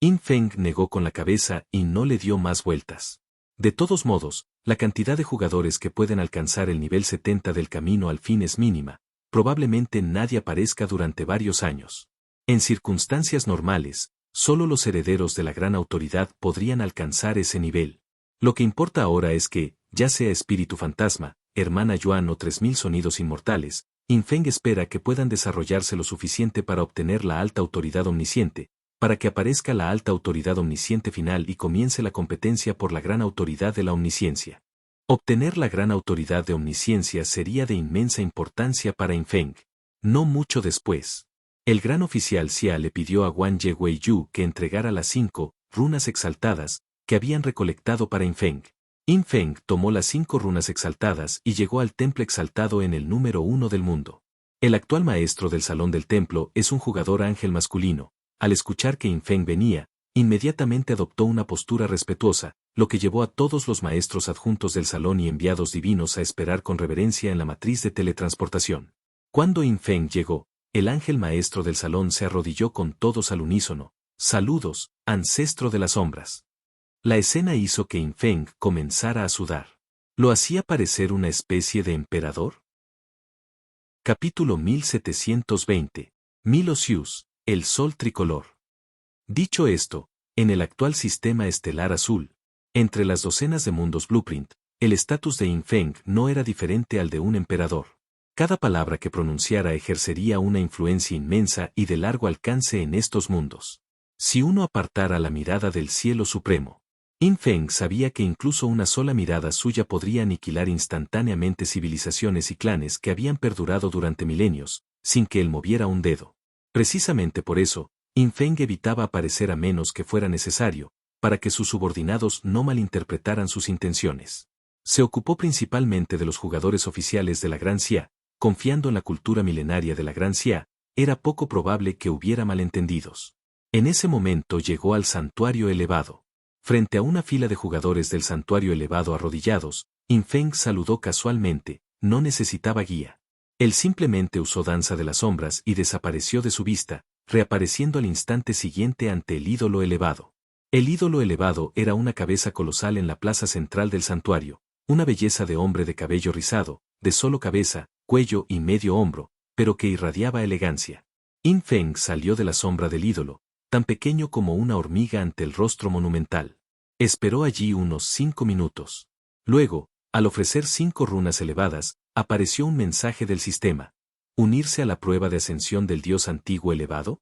Infeng negó con la cabeza y no le dio más vueltas. De todos modos, la cantidad de jugadores que pueden alcanzar el nivel 70 del camino al fin es mínima, probablemente nadie aparezca durante varios años. En circunstancias normales, solo los herederos de la gran autoridad podrían alcanzar ese nivel. Lo que importa ahora es que, ya sea espíritu fantasma, hermana Yuan o 3000 sonidos inmortales, Infeng espera que puedan desarrollarse lo suficiente para obtener la alta autoridad omnisciente, para que aparezca la alta autoridad omnisciente final y comience la competencia por la gran autoridad de la omnisciencia. Obtener la gran autoridad de omnisciencia sería de inmensa importancia para Infeng. No mucho después, el gran oficial Xia le pidió a Wang Ye Wei-yu que entregara las 5 runas exaltadas que habían recolectado para Infeng. Infeng tomó las 5 runas exaltadas y llegó al templo exaltado en el número 1 del mundo. El actual maestro del salón del templo es un jugador ángel masculino. Al escuchar que Infeng venía, inmediatamente adoptó una postura respetuosa, lo que llevó a todos los maestros adjuntos del salón y enviados divinos a esperar con reverencia en la matriz de teletransportación. Cuando Infeng llegó, el ángel maestro del salón se arrodilló con todos al unísono. Saludos, ancestro de las sombras. La escena hizo que Infeng comenzara a sudar. ¿Lo hacía parecer una especie de emperador? Capítulo 1720. Milosius, el sol tricolor. Dicho esto, en el actual sistema estelar azul, entre las docenas de mundos Blueprint, el estatus de Infeng no era diferente al de un emperador. Cada palabra que pronunciara ejercería una influencia inmensa y de largo alcance en estos mundos. Si uno apartara la mirada del cielo supremo, Infeng sabía que incluso una sola mirada suya podría aniquilar instantáneamente civilizaciones y clanes que habían perdurado durante milenios, sin que él moviera un dedo. Precisamente por eso, Infeng evitaba aparecer a menos que fuera necesario, para que sus subordinados no malinterpretaran sus intenciones. Se ocupó principalmente de los jugadores oficiales de la Gran Xia, confiando en la cultura milenaria de la Gran Xia, era poco probable que hubiera malentendidos. En ese momento llegó al santuario elevado. Frente a una fila de jugadores del santuario elevado arrodillados, Infeng saludó casualmente, no necesitaba guía. Él simplemente usó danza de las sombras y desapareció de su vista, reapareciendo al instante siguiente ante el ídolo elevado. El ídolo elevado era una cabeza colosal en la plaza central del santuario, una belleza de hombre de cabello rizado, de solo cabeza, cuello y medio hombro, pero que irradiaba elegancia. Infeng salió de la sombra del ídolo, tan pequeño como una hormiga ante el rostro monumental. Esperó allí unos 5 minutos. Luego, al ofrecer 5 runas elevadas, apareció un mensaje del sistema. ¿Unirse a la prueba de ascensión del dios antiguo elevado?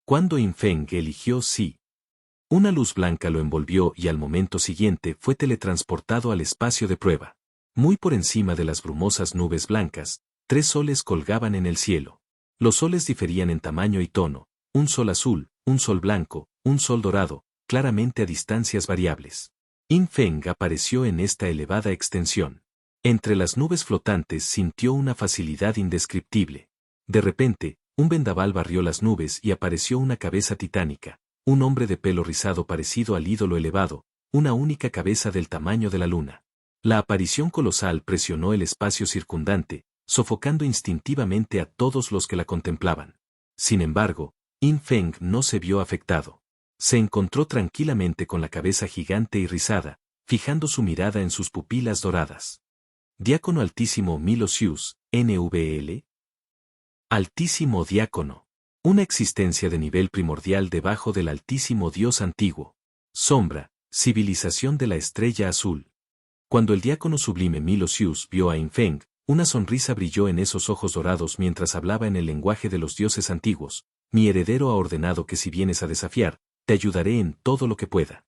Cuando Infeng eligió sí, una luz blanca lo envolvió y al momento siguiente fue teletransportado al espacio de prueba. Muy por encima de las brumosas nubes blancas, 3 soles colgaban en el cielo. Los soles diferían en tamaño y tono, un sol azul, un sol blanco, un sol dorado, claramente a distancias variables. Infeng apareció en esta elevada extensión. Entre las nubes flotantes sintió una facilidad indescriptible. De repente, un vendaval barrió las nubes y apareció una cabeza titánica, un hombre de pelo rizado parecido al ídolo elevado, una única cabeza del tamaño de la luna. La aparición colosal presionó el espacio circundante, sofocando instintivamente a todos los que la contemplaban. Sin embargo, Infeng no se vio afectado. Se encontró tranquilamente con la cabeza gigante y rizada, fijando su mirada en sus pupilas doradas. Diácono Altísimo Milosius, NVL. Altísimo Diácono. Una existencia de nivel primordial debajo del Altísimo Dios antiguo. Sombra, civilización de la estrella azul. Cuando el diácono sublime Milosius vio a Infeng, una sonrisa brilló en esos ojos dorados mientras hablaba en el lenguaje de los dioses antiguos. Mi heredero ha ordenado que si vienes a desafiar, te ayudaré en todo lo que pueda.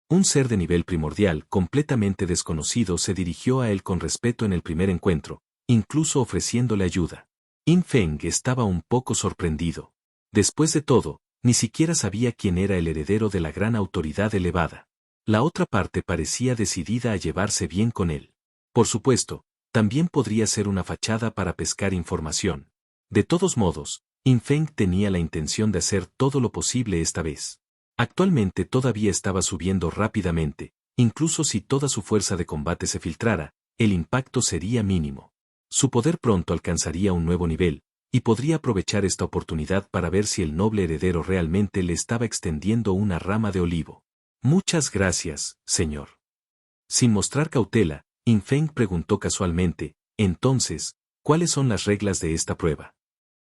Un ser de nivel primordial completamente desconocido se dirigió a él con respeto en el primer encuentro, incluso ofreciéndole ayuda. Infeng estaba un poco sorprendido. Después de todo, ni siquiera sabía quién era el heredero de la gran autoridad elevada. La otra parte parecía decidida a llevarse bien con él. Por supuesto, también podría ser una fachada para pescar información. De todos modos, Infeng tenía la intención de hacer todo lo posible esta vez. Actualmente todavía estaba subiendo rápidamente, incluso si toda su fuerza de combate se filtrara, el impacto sería mínimo. Su poder pronto alcanzaría un nuevo nivel, y podría aprovechar esta oportunidad para ver si el noble heredero realmente le estaba extendiendo una rama de olivo. Muchas gracias, señor. Sin mostrar cautela, Infeng preguntó casualmente, entonces, ¿cuáles son las reglas de esta prueba?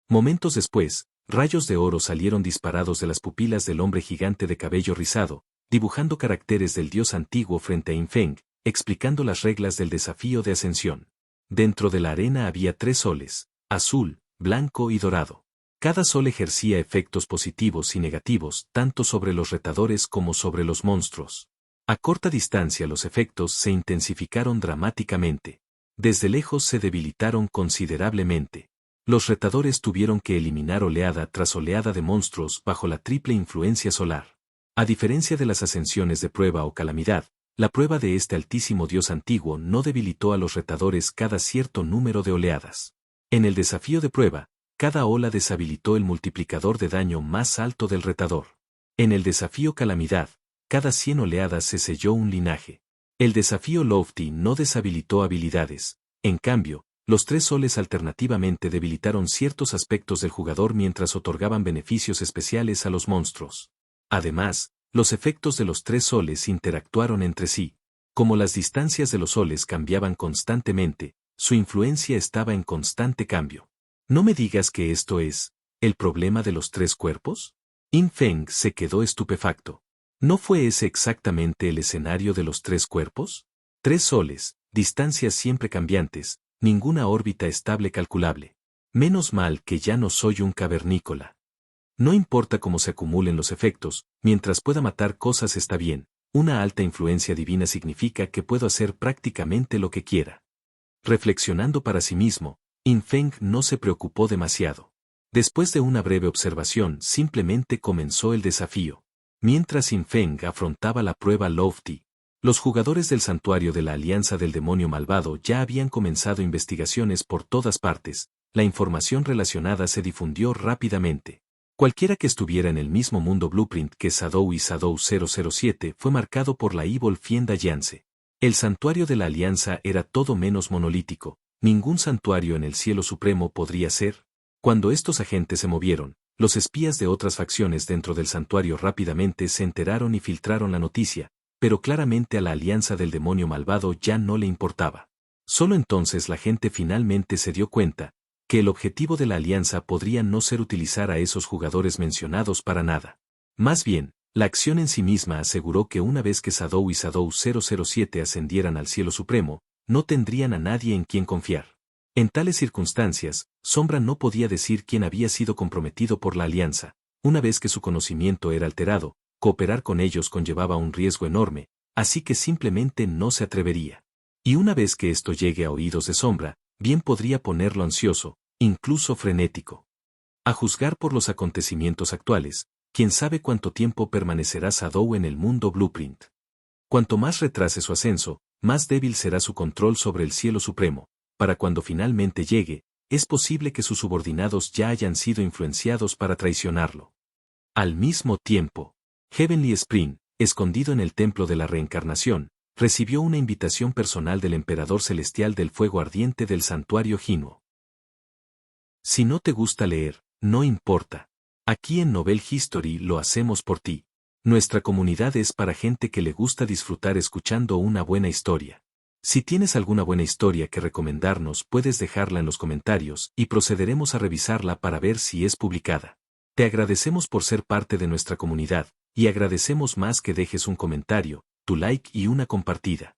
Momentos después, rayos de oro salieron disparados de las pupilas del hombre gigante de cabello rizado, dibujando caracteres del dios antiguo frente a Infeng, explicando las reglas del desafío de ascensión. Dentro de la arena había 3 soles, azul, blanco y dorado. Cada sol ejercía efectos positivos y negativos tanto sobre los retadores como sobre los monstruos. A corta distancia los efectos se intensificaron dramáticamente. Desde lejos se debilitaron considerablemente. Los retadores tuvieron que eliminar oleada tras oleada de monstruos bajo la triple influencia solar. A diferencia de las ascensiones de prueba o calamidad, la prueba de este altísimo dios antiguo no debilitó a los retadores cada cierto número de oleadas. En el desafío de prueba, cada ola deshabilitó el multiplicador de daño más alto del retador. En el desafío calamidad, cada 100 oleadas se selló un linaje. El desafío Lofty no deshabilitó habilidades. En cambio, los 3 soles alternativamente debilitaron ciertos aspectos del jugador mientras otorgaban beneficios especiales a los monstruos. Además, los efectos de los 3 soles interactuaron entre sí. Como las distancias de los soles cambiaban constantemente, su influencia estaba en constante cambio. ¿No me digas que esto es el problema de los 3 cuerpos? In Feng se quedó estupefacto. ¿No fue ese exactamente el escenario de los 3 cuerpos? 3 soles, distancias siempre cambiantes, ninguna órbita estable calculable. Menos mal que ya no soy un cavernícola. No importa cómo se acumulen los efectos, mientras pueda matar cosas está bien. Una alta influencia divina significa que puedo hacer prácticamente lo que quiera. Reflexionando para sí mismo, In Feng no se preocupó demasiado. Después de una breve observación, simplemente comenzó el desafío. Mientras In Feng afrontaba la prueba Lofty, los jugadores del santuario de la Alianza del Demonio Malvado ya habían comenzado investigaciones por todas partes. La información relacionada se difundió rápidamente. Cualquiera que estuviera en el mismo mundo Blueprint que Shadow y Shadow 007 fue marcado por la Evil Fiend Alliance. El santuario de la Alianza era todo menos monolítico. Ningún santuario en el cielo supremo podría ser. Cuando estos agentes se movieron, los espías de otras facciones dentro del santuario rápidamente se enteraron y filtraron la noticia, pero claramente a la Alianza del Demonio Malvado ya no le importaba. Solo entonces la gente finalmente se dio cuenta que el objetivo de la Alianza podría no ser utilizar a esos jugadores mencionados para nada. Más bien, la acción en sí misma aseguró que una vez que Shadow y Shadow 007 ascendieran al cielo supremo, no tendrían a nadie en quien confiar. En tales circunstancias, Sombra no podía decir quién había sido comprometido por la Alianza. Una vez que su conocimiento era alterado, cooperar con ellos conllevaba un riesgo enorme, así que simplemente no se atrevería. Y una vez que esto llegue a oídos de Sombra, bien podría ponerlo ansioso, incluso frenético. A juzgar por los acontecimientos actuales, quién sabe cuánto tiempo permanecerá Shadow en el mundo Blueprint. Cuanto más retrase su ascenso, más débil será su control sobre el cielo supremo. Para cuando finalmente llegue, es posible que sus subordinados ya hayan sido influenciados para traicionarlo. Al mismo tiempo, Heavenly Spring, escondido en el templo de la reencarnación, recibió una invitación personal del emperador celestial del fuego ardiente del santuario Jinuo. Si no te gusta leer, no importa. Aquí en Novel History lo hacemos por ti. Nuestra comunidad es para gente que le gusta disfrutar escuchando una buena historia. Si tienes alguna buena historia que recomendarnos, puedes dejarla en los comentarios y procederemos a revisarla para ver si es publicada. Te agradecemos por ser parte de nuestra comunidad, y agradecemos más que dejes un comentario, tu like y una compartida.